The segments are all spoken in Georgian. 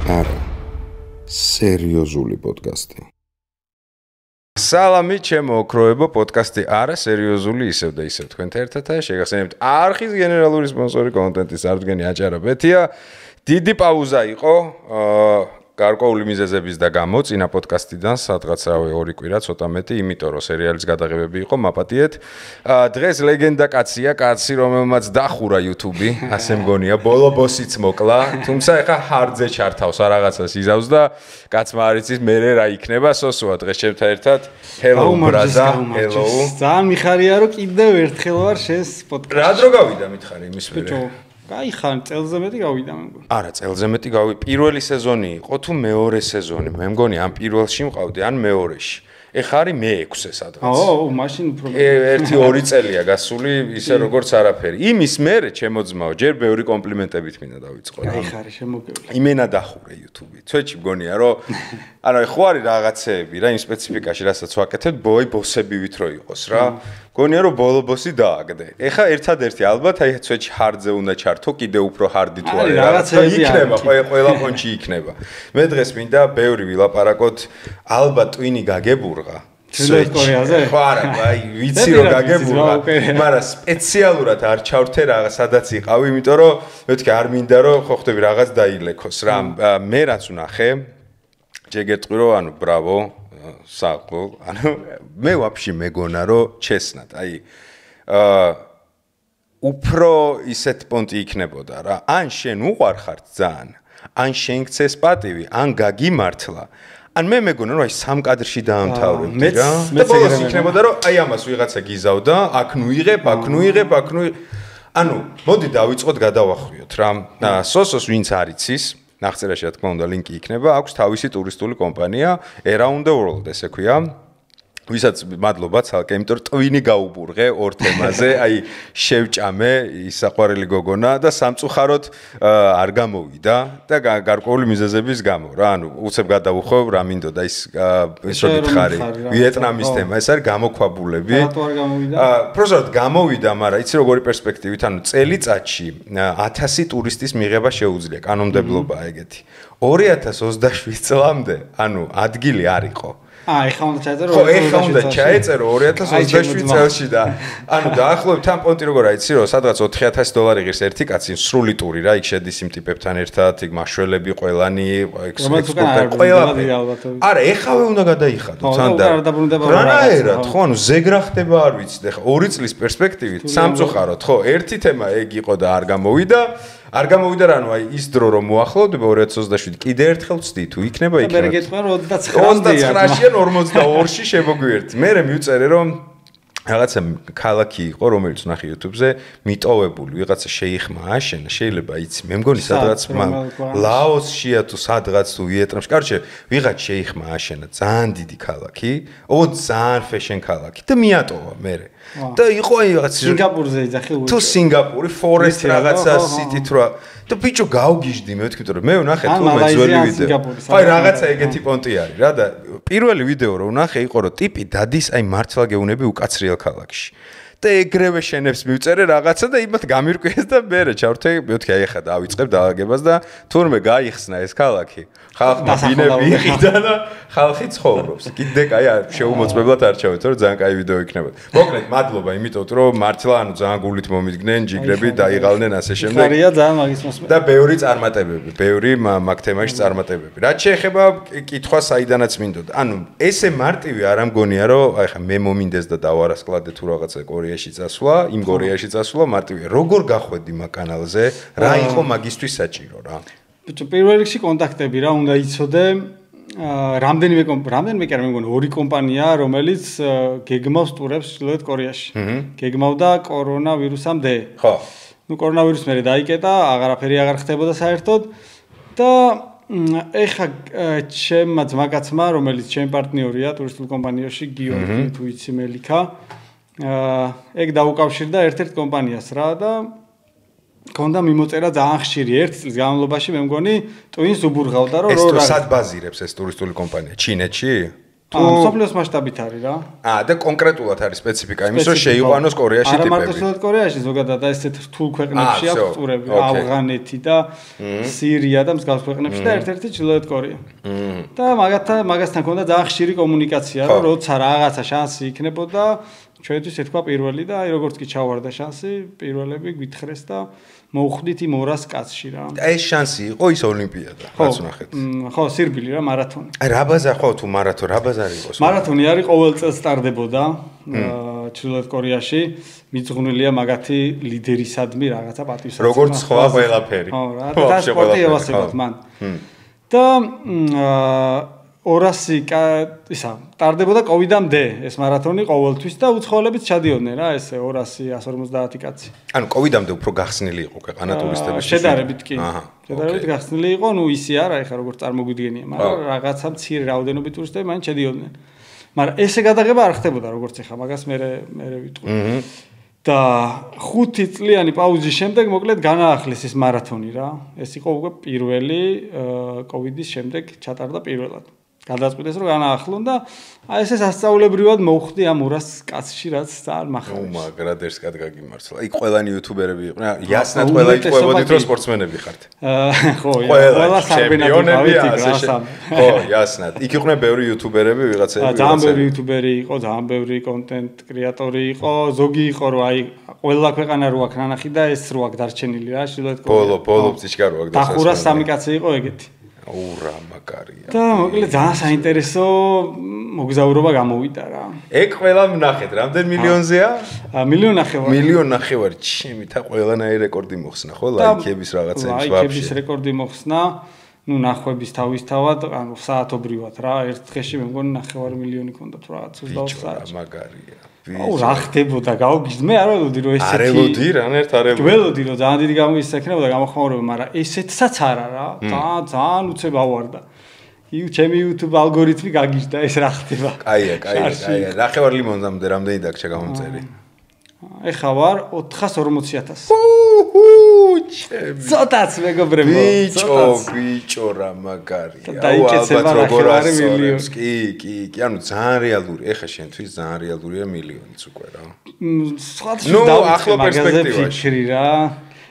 არა, სერიოზული პოდკასტი. სალამი ჩემო ოქროებო პოდკასტი არა სერიოზული ისევ და ისევ თქვენთან ერთად შეგახსენებთ არხის გენერალური სპონსორი კონტენტის არტგენი აჭარაბეთია. დიდი პაუზა იყო გარკვეული მიზეზების და გამო წინა პოდკასტიდან სადღაც რავი 2 კვირა ცოტა მეტი, იმიტომ რომ სერიალის გადაღებები იყო, მაპატიეთ. დღეს ლეგენდა კაცია, კაცი რომელმაც დახურა YouTube-ი, ასე მგონია, ბოლო ბოსიც მოკლა, თუმცა ეხა ჰარდზე ჩართავს რაღაცას იზავს და კაცმა არ იცის მერე რა იქნება, სოსოა დღეს ჩემთან ერთად. Hello brother, hello. ძალიან მიხარია რომ კიდევ ერთხელ ვარ შენს პოდკასტში. რა დრო გავიდა მითხარი იმის მერე? გაიხარ, წელზე მეტი გავიდა მე მგონი. არა, წელზე მეტი პირველი სეზონი იყო თუ მეორე სეზონი? მე მგონი ამ პირველში მყავდი, ან მეორეში. ეხა არის მე-6-ე სადღაც. მაშინ უფრო ერთი-ორი წელია გასული, ისე როგორც არაფერი. იმის მერე ჩემო ძმაო, ჯერ ბევრი კომპლიმენტებით მინდა დავიწყო. გაიხარე, შემოგევლე. იმენა დახურე YouTube-ი. ცოტში მგონია რომ ანუ ხო არის რაღაცეები რა იმ სპეციფიკაში, რასაც ვაკეთებ, ბოსებივით რო იყოს რა. მგონია რომ ბოლო ბოსი დააგდე. ეხა ერთადერთი ალბათ აი ცოტში ჰარდზე უნდა ჩართო, კიდე უფრო ჰარდი თუ არის რაღაცეები იქნება, ყველა პონჩი იქნება. მე დღეს მინდა ბევრი ვილაპარაკოთ, ალბათ ტვინი გაგებურღა. ჩრდილოეთ კორეაზე? ხო არა, აი ვიცი რომ გაგებურღა, მაგრამ სპეციალურად არ ჩავრთე რაღაც სადაც იყავი, იმიტომ რომ მეთქი არ მინდა რომ ხო ხდები რაღაც დაილექოს რა. მე რაც ვნახე, ჯეგეტყვი რომ ანუ ბრავო საყო, ანუ მე ვაფშე მეგონა რომ ჩესნათ, აი უფრო ისეთ პონტი იქნებოდა რა, ან შენ უყარხარ ძალიან, ან შენ გცეს პატივი, ან გაგიმართლა, ან მე მეგონა რომ აი სამ კადრში დაამთავრებდი რა. და ბოლოს იქნებოდა რომ აი ამას ვიღაცა გიზავდა, აქ ნუ იღებ, აქ ნუ იღებ, აქ ნუ ანუ მოდი დავიწყოთ გადავახვიოთ რა. სოსოს ვინც არ იცის ნახწერაში რა თქმა უნდა ლინკი იქნება, აქვს თავისი ტურისტული კომპანია Around the World ესე ქვია. ვისაც მადლობა ცალკე, იმიტომ რომ ტვინი გაუბურღე ორ თემაზე, აი შევჭამე ის საყვარელი გოგონა და სამწუხაროდ არ გამოვიდა და გარკვეული მიზეზების გამო რა, ანუ უცებ გადავუხო რა მინდოდა ის რო გითხარი, ვიეტნამის თემა, ეს არის გამოქვაბულები. რატო არ გამოვიდა? პროზორად გამოვიდა, მაგრამ იცი როგორი პერსპექტივით, ანუ წელიწადში 1000 ტურისტის მიღება შეუძლია, კანონმდებლობაა ეგეთი. 2027 წლამდე, ანუ ადგილი არ იყო. ეხა უნდა ჩაეწერო. ხო, ეხა უნდა ჩაეწერო 2027 წელში და ანუ დაახლოებით ამ პონტი როგორ აიცი რომ სადღაც $4000 ღირს ერთი კაცი სრული ტური რა, იქ შედის იმ ტიპებთან ერთად, იქ მაშველები, ყველანი, ექსპორტერი, ყველაფერი. არა, ეხავე უნდა გადაიხადო თან და რანაირად, ხო, ანუ ზეგრა ხდება არ ვიცი ხა 2 წლის პერსპექტივით სამწუხაროდ, ხო, ერთი თემა ეგ იყო და არ გამოვიდა. არ გამოვიდა რა, ანუ აი ის დრო რომ მოახლოვდება 2027 კიდე ერთხელ ვწდი თუ იქნება იქნება. მე გეტყვი რომ 29-ში 42-ში შემოგვიერთი. მე მივწერე რომ რაღაცა ქალაქი იყო, რომელიც ნახე YouTube-ზე, მიტოვებული, ვიღაცა შეიხმა აშენა, შეიძლება იცი. მე მგონი სადღაც ლაოსშია თუ სადღაც თუ ვიეტნამში. კაროჩე, ვიღაც შეიხმა აშენა, ძალიან დიდი ქალაქი, ძალიან fashion ქალაქი და მიატოვა მე. და იყო აი რაღაც სინგაპურზე იძახი თუ სინგაპური forest რაღაცა city-თ რა და ბიჭო გავგიჟდი მე ვთქვი რომ მე ვნახე თურმე ძველი ვიდეო. აი რაღაცა ეგეთი პონტი არის რა და პირველი ვიდეო რო ვნახე იყო რომ ტიპი დადის აი მართლა გეუნები უკაცრიელ ქალაქში. და ეგრევე შენებს მივწერე რაღაცა და იმათ გამირკვიეს და მე ჩავრთე მეთქი აი ახლა დავიწყებ დაალაგებას და თურმე გაიხსნა ეს ქალაქი. ხალხმა ბინები იყიდა და ხალხი ცხოვრობს. კიდე კაი შეუმოწმებლად არ ჩავეთ, რომ ძალიან კაი ვიდეო იქნება. მოკლედ, მადლობა იმიტომ რომ მართლა ანუ ძალიან გულით მომიდგნენ, ჯიგრები დაიღალნენ ასე შემდეგ. ხარია ძალიან მაგის მოსმენა. და ბევრი წარმატებები, ბევრი მაგ თემაში წარმატებები. რაც შეეხება კითხვა საიდანაც მინდოდა. ანუ ესე მარტივი არ ამგონია რომ აი ხა მე მომინდეს და დავარასკლადე თუ რაღაცა კორეაში წასვლა, იმ კორეაში წასვლა მარტივია. როგორ გახვედი მაგ კანალზე? რა იყო მაგისთვის საჭირო რა? ბიჭო, პირველ რიგში კონტაქტები რა უნდა იცოდე. რამდენიმე კი არ მეგონა 2 კომპანია, რომელიც გეგმავს ტურებს ჩრდილოეთ კორეაში. გეგმავდა კორონავირუსამდე. ხო. ნუ კორონავირუსი მერე დაიკეტა, აღარაფერი აღარ ხდებოდა საერთოდ და ეხა ჩემმა ძმაკაცმა, რომელიც ჩემ პარტნიორია ტურისტულ კომპანიაში, გიორგი თუ იცი მელიქა, ეგ დაუკავშირდა ერთ-ერთ კომპანიას რა და კონდა მიმოწერა ძალიან ხშირი 1 წლის განმავლობაში მე მგონი ტვინს უბურღავდა რომ ეს თუ სად ბაზირებს ეს ტურისტული კომპანია? ჩინეთში? სოფლიოს მასშტაბით არის რა. და კონკრეტულად არის სპეციფიკა იმის, რომ შეიყვანოს კორეაში ტიპები. არა მარტო სწორედ კორეაში, ზოგადად ესეთ რთულ ქვეყნებში აქვს ტურები, ავღანეთი და სირია და მსგავს ქვეყნებში და ერთ-ერთი ჩრდილოეთ კორეა. და მაგასთან ქონდა ძალიან ხშირი კომუნიკაცია, რომ როცა რაღაცა შანსი იქნებოდა, ჩვენთვის ეთქვა პირველი და აი როგორც კი ჩავარდა შანსი, პირველები გვითხრეს და მოუხდით იმ 200 კაცში რა. ეს შანსი იყო ის ოლიმპიადა, რაც ნახეთ. ხო, სირბილი რა, მარათონი. აი რა ბაზარი ხო თუ მარათონი, რა ბაზარი იყოს? მარათონი არის ყოველ წელს სტარდებოდა ჩრდილოეთ კორეაში, მიძღვნილია მაგათი ლიდერისადმი რაღაცა პატივსაცემი. როგორც სხვა ყველაფერი. ხო, რა, და სპორტი ევასებათ მან. და 200 ისა ტარდებოდა კოვიდამდე ეს მარათონი ყოველთვის და უცხოელებით ჩადიოდნენ რა ესე 200 150 კაცი. ანუ კოვიდამდე უფრო გახსნილი იყო ქვეყანა ტურისტების შედარებით კი. შედარებით გახსნილი იყო, ნუ ისი არა, ეხლა როგორც წარმოგვიდგენია, მაგრამ რაღაცა მცირე რაოდენობით ტურისტები მაინც ჩედიოდნენ. მაგრამ ესე გადაღება არ ხდებოდა როგორც ეხლა, მაგას მე ვიტყვი. და 5 წლიანი პაუზის შემდეგ მოკლედ განაახლეს ეს მარათონი რა. ეს იყო უკვე პირველი კოვიდის შემდეგ ჩატარდა პირველად. გადაწყვიტეს რომ განაახლონ და აი ესე სასწაულებრივად მოუხდი ამ 200 კაცში რაც ძალიან მახარია. მაგრამ ერთად გაგიმართლა. იქ ყველანი იუთუბერები იყვნენ. იასნად ყველა იყვებოდით რომ სპორტსმენები ხართ. ხო, ყველა ჩემპიონები ასე. ხო, იასნად. იქ იყვნენ ბევრი იუთუბერები, ვიღაცები. ძალიან ბევრი იუთუბერი იყო, ძალიან ბევრი კონტენტ კრეატორი იყო, ზოგი იყო რომ აი ყველა ქვეყანა რო აქ ნანახი და ეს რო აქ დარჩენილი რა, შილოეთ კორეა. ბოლო წიჩკა რო აქ და 503 კაცი იყო ეგეთი. ურა მაგარია. და მოკლედ ძალიან საინტერესო მოგზაურობა გამოვიდა რა. ეგ ყველა ვნახეთ, რამდენ მილიონზეა? მილიონ ნახევარი. მილიონ ნახევარი, ჩემი თა ყველანაირი რეკორდი მოხსნა, ხო? ლაიქების რაღაცების ვაფშე. ლაიქების რეკორდი მოხსნა. ნუ ნახვების თავისთავად, ანუ საათობრივად რა, ერთ დღეში მე მგონი 9 მილიონი ქონდა თუ რაღაც 20 საათი. მაგარია. აუ რა ხდებოდა, გავგიჟდ მე არ ველოდი რომ ესეთი. არ ველოდი რა, ერთ არ ველოდი. ველოდი რომ ძალიან დიდი გამოისექნებოდა გამოხმაურება, მაგრამ ესეთსაც არა რა. ძალიან უცებ ავარდა. ჩემი YouTube ალგორითმი გაგიჟდა ეს რა ხდება. კაია. ნახევარ ლიმონზამდე რამდენი დაგჭა გამომწერი? ეხა ვარ 440,000. ცოტაც მეგობრებო, ბიჭო რა მაგარია. დაიკეცება ნახევარი მილიონი. კი, ანუ ძალიან რეალური. ეხა შენთვის ძალიან რეალურია მილიონიც უკვე რა. ნუ ახლო პერსპექტივაში რა.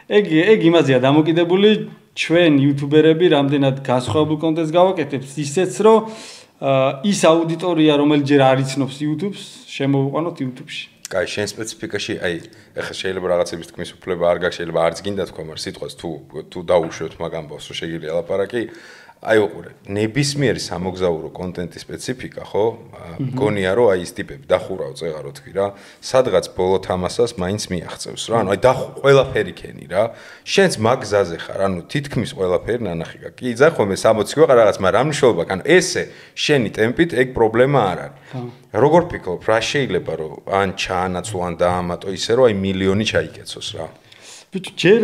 ეგ იმაზეა დამოკიდებული ჩვენ იუთუბერები რამდენად განსხვავებულ კონტენტს გავაკეთებთ, ისეც რომ ის აუდიტორია რომელიც ჯერ არ იცნობს YouTube-ს, შემოვიყვანოთ YouTube-ში. კაი, შენ სპეციფიკაში, აი, ეხლა შეიძლება რაღაცების თქმის უფლება არ გაქვს, შეიძლება არც გინდა თქვა, მაგრამ სიტყვას თუ დაუშვოთ მაგ ამბავს, რომ შეგიძლია ლაპარაკი, აი უყურე, ნებისმიერი სამოგზაურო კონტენტის სპეციფიკა, ხო? მგონია, რომ აი ეს ტიპები დახურავ წეღარო თქვი რა, სადღაც ბოლო თამასას მაინც მიაღწევს რა. ანუ აი ყველაფერი ქენი რა. შენც მაგ გზაზე ხარ, ანუ თითქმის ყველაფერი ნანახი გაქვს. კი, იცი ხოლმე 60 კი ვიყარ რაღაც, მაგრამ რა მნიშვნელობა აქვს? ანუ ესე შენი ტემპით ეგ პრობლემა არ არის. როგორ ფიქრობ, რა შეიძლება რომ ან ჩაანაცვლო ან დაამატო ისე რომ აი მილიონი ჩაიკეცოს რა. ბიჭო,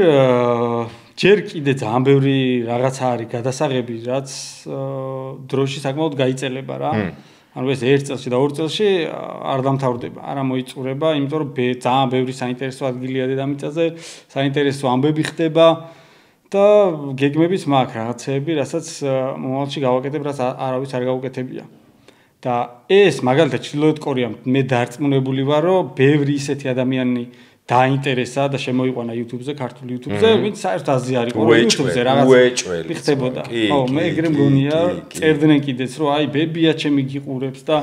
ჯერ კიდე ძალიან ბევრი რაღაცა არის გადასაღები, რაც დროში საკმაოდ გაიწელება რა. ანუ ეს ერთ წელში და ორ წელში არ დამთავრდება, არ მოიწურება, იმიტომ რომ ძალიან ბევრი საინტერესო ადგილია დედამიწაზე, საინტერესო ამბები ხდება და გეგმებიც მაქვს რაღაცეები, რასაც მომავალში გავაკეთებ, რაც არავის არ გაუკეთებია. და ეს მაგალითად ჩრდილოეთ კორეამ მე დარწმუნებული ვარ, რომ ბევრი ისეთი ადამიანი დაინტერესა და შემოიყვანა YouTube-ზე, ქართულ YouTube-ზე, ვინც საერთოდ აზრი არ იყო YouTube-ზე რაღაც ხდებოდა. ხო, მე ეგრე მგონია, წერდნენ კიდეც, რომ აი ბებია ჩემი გიყურებს და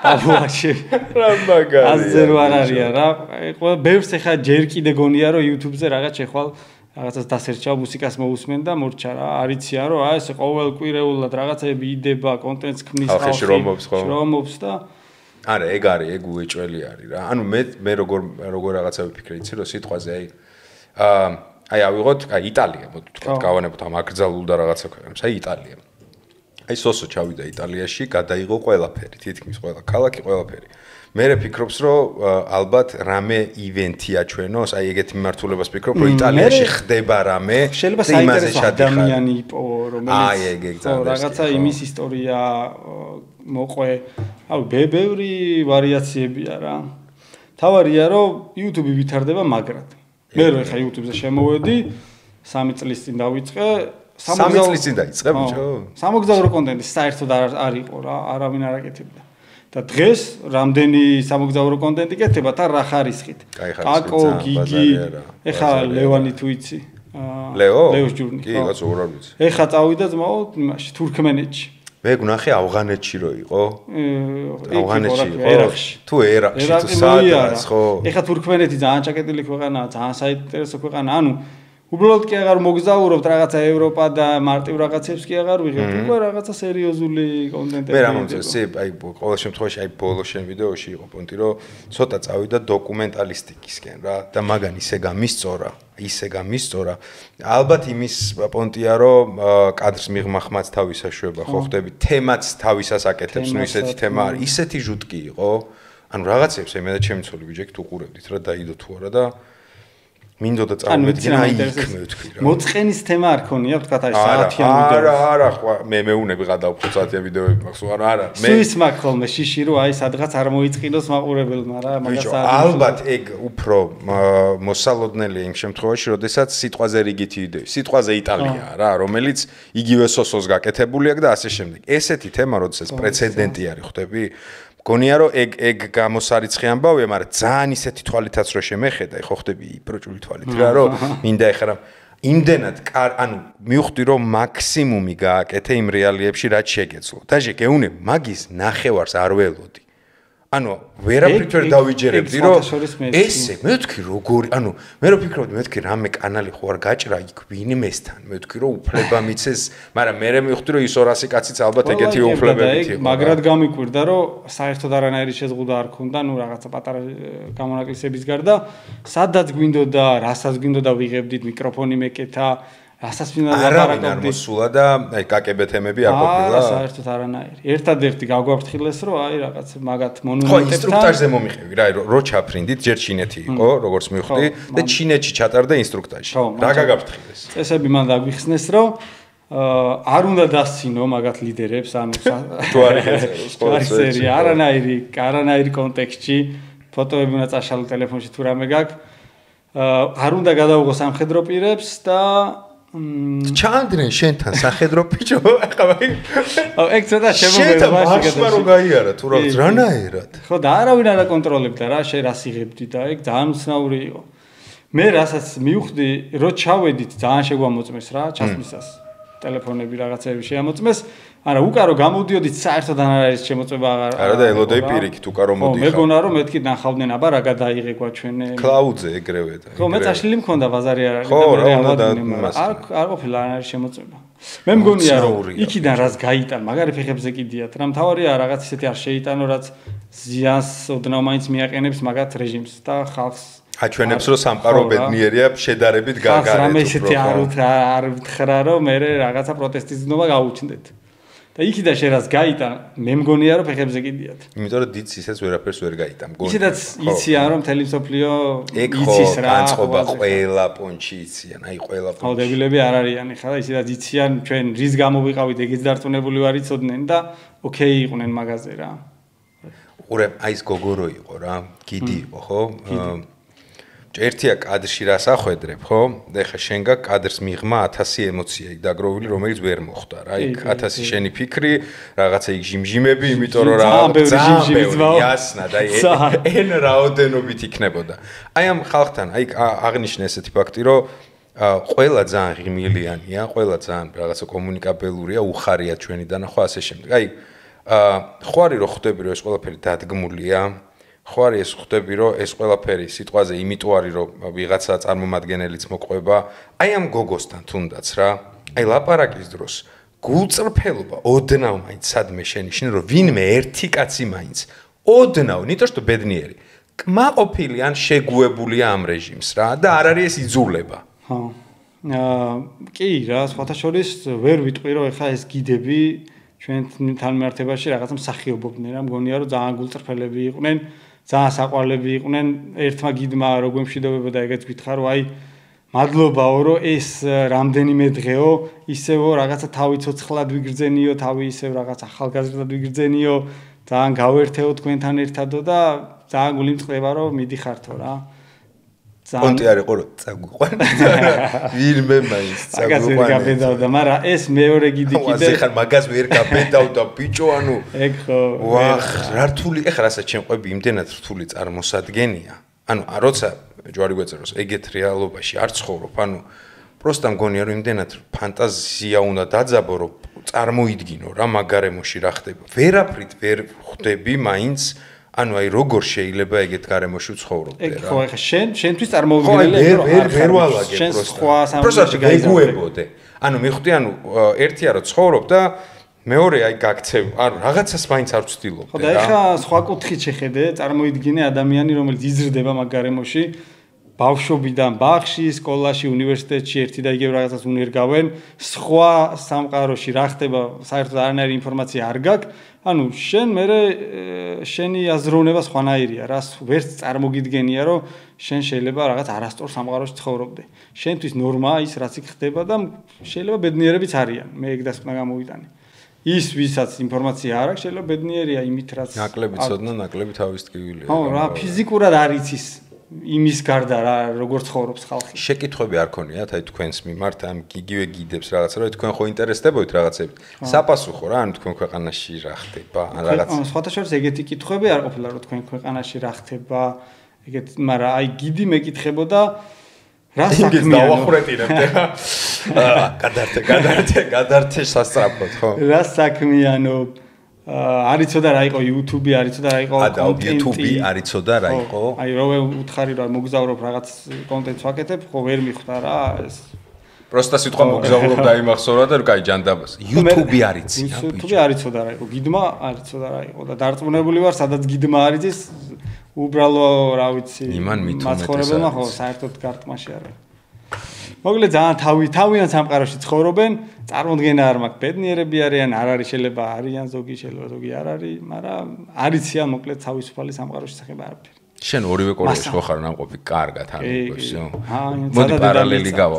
ბაბუაში. რა მაგარია. აზრი რო არ არია რა. ყველა ბევრს ეხა ჯერ კიდე გონია, რომ YouTube-ზე რაღაც შეხვალ რაღაცას დასერჩა, მუსიკას მოусმენ და მორჩა რა. არიციან, რომ აი ეს ყოველკვირეულად რაღაცები იდება, კონტენტს ქმნის ხალხი. შრომობს და არა, ეგ არის, ეგ უეჭველი არის რა. ანუ მე როგორ რაღაცა ვიფიქრე, იცი რომ სიტყვაზე აი ავიღოთ, აი იტალია, მოდი თქვა, გავანებოთ ამ აკრძალულ და რაღაცა ქვეყნებს, აი იტალია. აი სოსო ჩავიდა იტალიაში, გადაიღო ყველაფერი, თითქმის ყველა ქალაქი, ყველაფერი. მე ვფიქრობს, რომ ალბათ რამე ივენთია ჩვენოს, აი ეგეთი მიმართულებას ვფიქრობ, რომ იტალიაში ხდება რამე, შეიძლება საინტერესო ადამიანი იყო, რომელიც რაღაცა იმის ისტორია მოყვე, აუ ბევრი ვარიაციებია რა. თავარია რომ YouTube-ი ვითარდება მაგრად. მე რო ხა YouTube-ზე შემოვედი, 3 წლის წინ დავიწყე, 3 წლის წინ დაიწყე ბიჭო? სამოგზაურო კონტენტი საერთოდ არ იყო რა, არავინ არ აკეთებდა. და დღეს რამდენი სამოგზაურო კონტენტი კეთდება და რა ხარისხით. კაკო, გიგი, ეხა ლევანი თუ იცი. ლეოს ჯურნი. კი, კაცო, უბრალოდ ვიცი. ეხა წავიდა ძმაო იმაში თურქმენეთში. მე გნახე ავღანეთში რო იყო. ავღანეთში იყო. თუ ერაყში თუ სადაც ხო. ეხა თურქმენეთი ძალიან ჩაკეტილი ქვეყანაა, ძალიან საინტერესო ქვეყანაა. ანუ უბრალოდ კი აღარ მოგზაურობთ რაღაცა ევროპა და მარტივ რაღაცებს კი აღარ ვიღებთ. უკვე რაღაცა სერიოზული კონტენტები. მე რა მომწონს, აი ყოველ შემთხვევაში აი ბოლო შენ ვიდეოში იყო პონტი, რომ ცოტა წავიდა დოკუმენტალისტიკისკენ რა და მაგან ისე გამისწორა. ალბათ იმის პონტია, რომ კადრს მიღმა ხმაც თავის საშვება ხო ხდები, თემაც თავისას აკეთებს, ნუ ისეთი თემა არის, ისეთი ჟუტკი იყო. ანუ რაღაცებს მე და ჩემი ცოლი ბიჭი თუ ყურებდით რა დაიდო თუ არა და მინდოდა წარმოვიდგინე აი იქ მე ვთქვი რა. მოწყენის თემა არ ქონია, ვთქვათ აი საათიან ვიდეო. არა, მე მეუნები გადავხო საათიან ვიდეოები მაქვს, არა. მე ის მაქვს ხოლმე შიში რომ აი სადღაც არ მოიწყინოს მაყურებელმა რა, მაგას ალბათ ეგ უფრო მოსალოდნელია იმ შემთხვევაში, როდესაც სიტყვაზე რიგითი ვიდეო, სიტყვაზე იტალიაა რა, რომელიც იგივე სოსოს გაკეთებული აქვს და ასე შემდეგ. ესეთი თემა, როდესაც პრეცედენტი არის, ხვდები? გონია რომ ეგ გამოსარიცხი ამბავია, მაგრამ ძალიან ისეთი თვალითაც რო შემეხედა, ხო ხდები იპროჭული თვალით რა, რომ მინდა ეხლა იმდენად ანუ მივხვდი რომ მაქსიმუმი გააკეთე იმ რეალიებში რაც შეგეძლო. დაჟე გეუნე მაგის ნახევარს არ ველოდი. ანუ ვერაფრით ვერ დავიჯერებდი რომ ესე მე ვთქვი როგორი ანუ მე რო ფიქრობდი მე ვთქვი რამე კანალი ხო არ გაჭრა იქ ვინმესთან მე ვთქვი რომ უფლება მიცეს მაგრამ მე მივხვდი რომ ის 200 კაციც ალბათ ეგეთი უფლებებით იყო მაგრად გამიკვირდა რომ საერთოდ არანაირი შეზღუდვა არ ქონდა ნუ რაღაცა პატარა გამონაკლისების გარდა სადაც გვინდოდა რასაც გვინდოდა ვიღებდით მიკროფონი მეკეთა რასაც მინდა ლაპარაკობდი არ მოსულა და აი კაკებე თემები არ ყოფილა საერთოდ არანაირი ერთადერთი გაგვაფრთხილეს რომ აი რაღაც მაგათ მონუმენტებთან ხო ინსტრუქტაჟზე მომიყევი რა რო ჩაფრინდით ჯერ ჩინეთი იყო როგორც მივხვდი და ჩინეთში ჩატარდა ინსტრუქტაჟი რა გაგაფრთხილეს წესები მან დაგვიხსნეს რომ არ უნდა დასცინო მაგათ ლიდერებს ანუ თუ არის არანაირი კონტექსტში ფოტოები უნდა წაშალო ტელეფონში თუ რამე გაქვს არ უნდა გადაუღო სამხედრო პირებს და ჩანდნენ შენთან სახედრო ბიჭო ახლა ეგ ცოტა შემოგვეუბნება შეგეთა რომ გაიარა თუ რაღაც რანაირად ხო და არავინ არ აკონტროლებდა რა შენ რას იღებდი და ეგ ძალიან უცნაური იყო მე რასაც მივხვდი რომ ჩავედით ძალიან შეგვამოწმეს რა ჩასმისას ტელეფონები რაღაცები შეამოწმეს არა უკარო გამოდიოდით საერთოდ არ არის შემოწმება არა და ელოდეი პირიქით უკარო მოდიხარ მეგონა რომ მეთქი ნახავდნენ აბა რა გადაიღეკვა ჩვენე კლაუდზე ეგრევე და ხო მე წაშლილი მქონდა ბაზარი არ არის და მე არ ყოფილა არ არის შემოწმება მე მგონია რომ იქიდან რას გაიტან მაგარი ფეხებზე კიდიათ რა მთავარია რაღაც ისეთი არ შეიტანო რაც ზიანს ოდნავ მაინც მიაყენებს მაგათ რეჟიმს და ხალხს აჩვენებს რომ სამყარო ბედნიერია შედარებით გაგარეთ რამე ისეთი არ ვთხრა რომ მე რაღაცა პროტესტის გზნობა გაუჩნდეთ და იქიდან შენ რას გაიტან მე მგონია რომ ფეხებზე კიდიათ იმიტომ რომ დიც ისეც ვერაფერს ვერ გაიტან მგონია ისედაც იციან რომ მთელი მსოფლიო იცის რა განწყობა ყველა პონჩი იციან აი ყველა პონჩი ხო დებილები არ არიან ხა და ისედაც იციან ჩვენ რის გამო ვიყავით ეგეც დარწმუნებული ვარ იცოდნენ და ოკეი იყვნენ მაგაზე რა ყურე აი ეს გოგორო იყო რა გიდი იყო ხო ერთია კადრში რას ახვედრებ, ხო? და ეხა შენ გაკ კადრს მიღმა 1000 ემოცია იქ დაგროვილი, რომელიც ვერ მოხდა, რა. იქ 1000 შენი ფიქრი, რაღაცა იქ ჟიმჟიმები, იმიტომ რომ რა იასნა და ენ რაოდენობით იქნებოდა. აი ამ ხალხთან, აი აღნიშნე ესეთი ფაქტი, რომ ყველა ძალიან ღიმილიანია, ყველა ძალიან რაღაცა კომუნიკაბელურია, უხარია ჩვენი დანახვა ასე შემდეგ. აი ხო არის რომ ხვდები რომ ეს ყველაფერი დადგმულია ხო არის ეს ხვდები რომ ეს ყველაფერი სიტყვაზე იმიტომ არის რომ ვიღაცა წარმომადგენელიც მოყვება აი ამ გოგოსთან თუნდაც რა აი ლაპარაკის დროს გულწრფელობა ოდნავ მაინც სადმე შენიშნე რომ ვინმე ერთი კაცი მაინც ოდნავ ნიტო што ბედნიერი კმაყოფილი ან შეგუებულია ამ რეჟიმს რა და არ არის ეს იძულება ხო კი რა სხვათა შორის ვერ ვიტყვი რომ ეხა ეს გიდები ჩვენ თანმიმართებაში რაღაცა მსახიობობდნენ რა მგონია რომ ძალიან გულწრფელები იყვნენ ძალიან საყვარლები იყვნენ ერთმა გიდმა რო გვემშვიდობებოდა ეგეც გითხრა რომ აი მადლობაო რომ ეს რამდენიმე დღეო ისევ რაღაცა თავი ცოცხლად ვიგრძენიო თავი ისევ რაღაც ახალგაზრდად ვიგრძენიო ძალიან გავერთეო თქვენთან ერთადო და ძალიან გული მწყდება რომ მიდიხართო რა პონტი არ იყო რომ წაგვიყვან ვირმე მაინც წაგვიყვან მაგას ვერ გაბედავდა მაგრამ ეს მეორე გიდი კიდე ხარ მაგას ვერ გაბედავდა ბიჭო ანუ ეგ ხო ვახ რა რთული ეხლა რასაც ჩემყვები იმდენად რთული წარმოსადგენია ანუ როცა ჯვარი გვეწეროს ეგეთ რეალობაში არ ცხოვრობ ანუ პროსტა მგონია რომ იმდენად ფანტაზია უნდა დაძაბო რომ წარმოიდგინო რა მაგარემოში რა ხდება ვერაფრით ვერ ხვდები მაინც ანუ აი როგორ შეიძლება ეგეთ გარემოში ვცხოვრობ ეგ ხო ეხა შენთვის წარმოვიდგინე რომ ვერ ვალაგებ პროსტა გეგუებოდე ანუ მიხდი ანუ ერთია რომ ცხოვრობ და მეორე აი გაქცევ არ რაღაცას მაინც არ ვცდილობ ხო და ეხა სხვა კუთხით შეხედე წარმოიდგინე ადამიანი რომელიც იზრდება მაგ გარემოში ბავშვობიდან ბაღში, სკოლაში, უნივერსიტეტში ერთი და იგივე რაღაცას უნერგავენ, სხვა სამყაროში რა ხდება, საერთოდ არანაირი ინფორმაცია არ გაქვს. ანუ შენ მერე შენი აზროვნება სხვანაირია, რას ვერც წარმოგიდგენია, რომ შენ შეიძლება რაღაც არასწორ სამყაროში ცხოვრობდე. შენთვის ნორმაა ის, რაც იქ ხდება და შეიძლება ბედნიერებიც არიან. მე ეგ დასკვნა გამოვიტანე. ის ვისაც ინფორმაცია არ აქვს, შეიძლება ბედნიერია იმით, რაც ნაკლები ცოდნა, ნაკლები თავის ტკივილია. ხო, რა ფიზიკურად არ იცის. იმის გარდა რა როგორ ცხოვრობს ხალხი. შეკითხვები არ ქონიათ აი თქვენს მიმართ ამ გიგივე გიდებს რაღაცა რომ თქვენ ხო ინტერესდებოდით რაღაცებით. საპასუხო რა ანუ თქვენ ქვეყანაში რა ხდება ან რაღაც. სხვათა შორის ეგეთი კითხვები არ ყოფილა რომ თქვენ ქვეყანაში რა ხდება. ეგეთ მაგრამ აი გიდი მეკითხებოდა რა საქმეა. დავახურეტინებდი რა. გადართე სასწრაფოდ ხო. რა საქმეანო არ იცოდა რა იყო YouTube-ი, არ იცოდა რა იყო კონტენტი. YouTube-ი არ იცოდა რა იყო. აი რო უთხარი რა მოგზაურობ რაღაც კონტენტს ვაკეთებ, ხო ვერ მიხვდა რა ეს. პროსტა სიტყვა მოგზაურობ დაიმახსოვრა და კაი ჯანდაბას. YouTube-ი არ იცი. YouTube-ი არ იცოდა რა იყო, გიდმა არ იცოდა რა იყო და დარწმუნებული ვარ, სადაც გიდმა არ იცის, უბრალო რა ვიცი, მაცხოვრებელმა ხო საერთოდ გარტყმაში არის. მოკლედ ძალიან თავიან სამყაროში ცხოვრობენ, წარმოდგენა არ მაქვს, ბედნიერები არიან, არ არის შეიძლება არიან ზოგი, შეიძლება ზოგი არ არის, მაგრამ არიციან მოკლედ თავისუფალი სამყაროში სახება არაფერი. შენ ორივე კორეაში ხო ხარ ნამყოფი კარგად არ მიგოსიო. მოდი პარალელი გავა.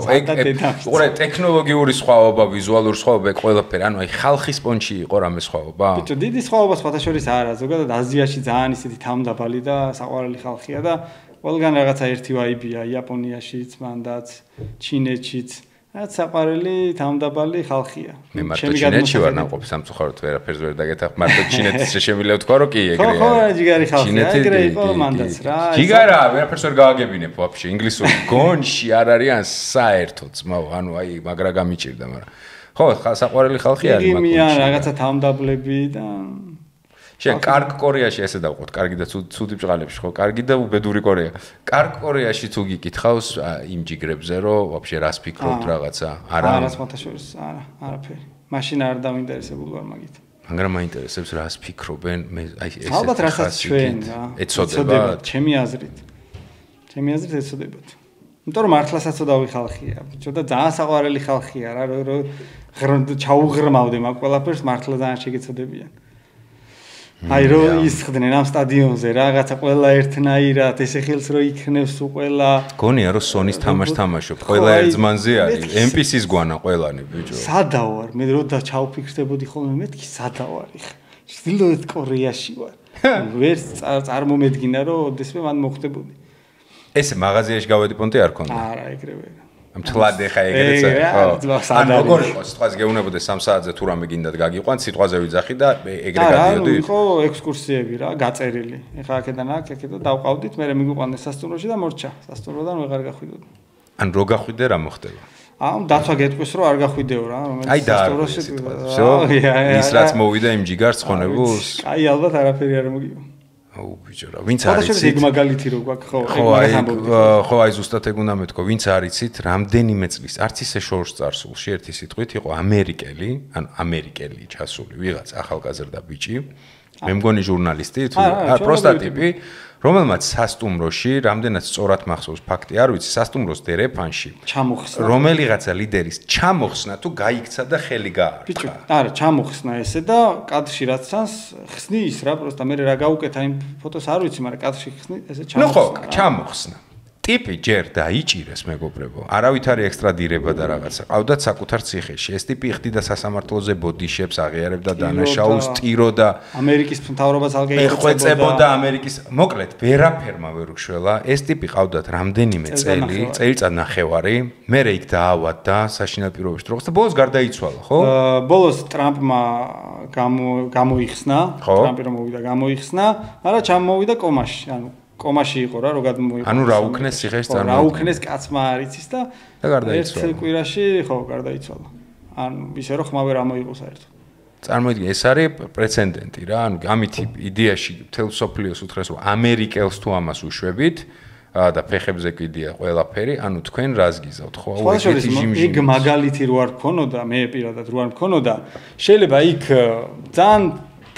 უყურე ტექნოლოგიური სხვაობა, ვიზუალური სხვაობა, ეგ ყველაფერი, ანუ აი ხალხის პონჩი იყო რამე სხვაობა? ბიჭო, დიდი სხვაობა სხვათა შორის არა, ზოგადად აზიაში ძალიან ისეთი თამდაბალი და საყვარელი ხალხია და ყველგან რაღაცა ერთი ვაიბია, იაპონიაშიც, მანდაც, ჩინეთშიც. რაც საყვარელი თამდაბალი ხალხია. მე მარტო ჩინეთში ვარ ნამყოფი სამწუხაროდ ვერაფერს ვერ დაგეთახ, მარტო ჩინეთის შემიძლია ვთქვა რომ კი ეგრეა. ხო, ჯიგარი ხალხია, ეგრე იყო მანდაც რა. ჯიგარა, ვერაფერს ვერ გააგებინებ ვაფშე, ინგლისური გონში არ არიან საერთოდ, ძმაო, ანუ აი მაგრა გამიჭირდა, მაგრამ ხო, საყვარელი ხალხი არის მაგ იმიან რაღაცა თამდაბლები და შენ კარგ კორეაში ესე დავყოთ, კარგი და ცუდი ბჭყალებში ხო, კარგი და უბედური კორეა. კარგ კორეაში თუ გიკითხავს იმ ჯიგრებზე, რომ ვაფშე რას ფიქრობთ რაღაცა? არა, სხვათაშორის არა, არაფერი. მაშინ არ დავინტერესებული ვარ მაგით. მაგრამ მაინტერესებს რას ფიქრობენ, მე აი ესე ალბათ რასაც ჩვენ რა. ეცოდებათ, ჩემი აზრით. ჩემი აზრით ეცოდებათ. იმიტომ რომ მართლა საწოდავი ხალხია, ბიჭო და ძალიან საყვარელი ხალხია რა, რომ ჩაუღრმავდე მაგ ყველაფერს მართლა ძალიან შეგეცოდებიან. აი რო ისხდნენ ამ სტადიონზე რაღაცა ყველა ერთნაირად ესე ხელს რო იქნევს უყველა გონია რომ სონის თამაშს თამაშობ ყველა ერთ ზმანზე არის MPC-ს გვანა ყველანი ბიჭო სადავ ვარ მე რო და ჩავფიქრდებოდი ხოლმე მეთქი სადავ ვარ ხა ჩრდილოეთ კორეაში ვარ ვერ წარმომედგინა რომ ოდესმე მან მოხდებოდი ესე მაღაზიაში გავედი პონტი არ ქონდა არა ეგრევე მთლად ეხა ეგრეცა ხო ან როგორ იყო სიტყვას გეუნებოდი 3 საათზე თუ რამე გინდათ გაგიყვან სიტყვაზე ვიძახი და ეგრე გადიოდი ხო ექსკურსიები რა გაწერილი ეხა აქედან აქ ეკედა დავყავდით მე მიგვიყვანეს სასტუმროში და მორჩა სასტუმროდან ვეღარ გახვიდოდი ან რო გახვიდე რა მოხდება დაცვა გეტყვის რომ არ გახვიდეო რა რომელიც სასტუმროში ვსო ის რაც მოვიდა იმ ჯიგარს ხონებულს აი ალბათ არაფერი არ მოგიო აუ ბიჭო რა ვინც არიცით ეგ მაგალითი რო გვაქვს ხო ხო აი ზუსტად ეგ უნდა მეთქო ვინც არიცით რამდენიმე წლის არც ისე შორს წარსულში ერთი სიტყვით იყო ამერიკელი ანუ ამერიკელი ჩასული ვიღაც ახალგაზრდა ბიჭი მე მგონი ჟურნალისტი თუ პროსტა ტიპი რომელმაც სასტუმროში რამდენად სწორად მახსოვს ფაქტი არ ვიცი სასტუმროს დერეფანში ჩამოხსნა რომელიღაცა ლიდერის ჩამოხსნა თუ გაიქცა და ხელი გაარტყა ბიჭო არა ჩამოხსნა ესე და კადრში რაც ჩანს ხსნის რა პროსტა მე რა გაუკეთა იმ ფოტოს არ ვიცი მაგრამ კადრში ხსნის ესე ჩამოხსნა ნუ ხო ჩამოხსნა ტიპი ჯერ დაიჭირეს მეგობრებო. არავითარი ექსტრადირება და რაღაცა. ყავდათ საკუთარ ციხეში. ეს ტიპი ხდიდა სასამართლოზე ბოდიშებს, აღიარებდა დანაშაულს, ტიროდა ამერიკის მთავრობას ალგე ხვეწებოდა ამერიკის. მოკლედ, ვერაფერმა ვერ უშველა. ეს ტიპი ყავდათ რამდენიმე წელიწად ნახევარი. მერე იქ დაავადდა საშინელ პირობებში დროს და ბოლოს გარდაიცვალა, ხო? ბოლოს ტრამპმა გამოიხსნა, ტრამპი რომ მოვიდა გამოიხსნა, მაგრამ ჩამოვიდა კომაში, ანუ კომაში იყო რა, რო გადმოიყო. ანუ რა უქნეს ციხეში წარმოიდგინე. რა უქნეს კაცმა არ იცის და გარდაიცვალა. ერთ კვირაში ხო გარდაიცვალა. ანუ ისე რომ ხმა ვერ ამოიღო საერთოდ. წარმოიდგინე, ეს არის პრეცედენტი რა, ანუ ამითი იდეაში მთელ სოფლიოს უთხრეს რომ ამერიკელს თუ ამას უშვებით და ფეხებზე კიდია ყველაფერი, ანუ თქვენ რას გიზავთ ხო? იქ მაგალითი რო არ გქონოდა, მე პირადად რო არ მქონოდა, შეიძლება იქ ძალიან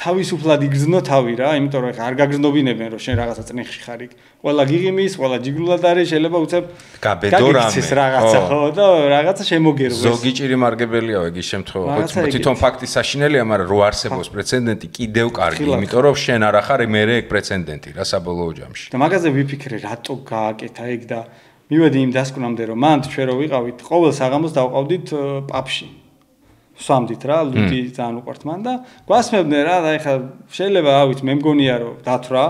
თავისუფლად იგრძნო თავი რა, იმიტომ რომ არ გაგრძნობინებენ რომ შენ რაღაცა წნეხში ხარ იქ. ყველა გიღიმის, ყველა ჯიგრულად არის, შეიძლება უცებ გაბედო რამე. რაღაცა ხო და რაღაცა შემოგერვეს. ზოგი ჭირი მარგებელიაო ეგ ის შემთხვევა, ხო, თვითონ ფაქტი საშინელია, მაგრამ რო არსებობს პრეცედენტი კიდევ კარგი, იმიტომ რომ შენ არ ახარ მერე ეგ პრეცედენტი რა საბოლოო ჯამში. და მაგაზე ვიფიქრე, რატო გააკეთა ეგ და მივედი იმ დასკვნამდე რომ მანდ ჩვენ რო ვიყავით, ყოველ საღამოს დავყავდით პაბში. სვამდით რა, ლუდი ძალიან უყვართ მან და გვასმებდნენ რა, და ეხლა შეიძლება ავით მე მგონია რომ დათვრა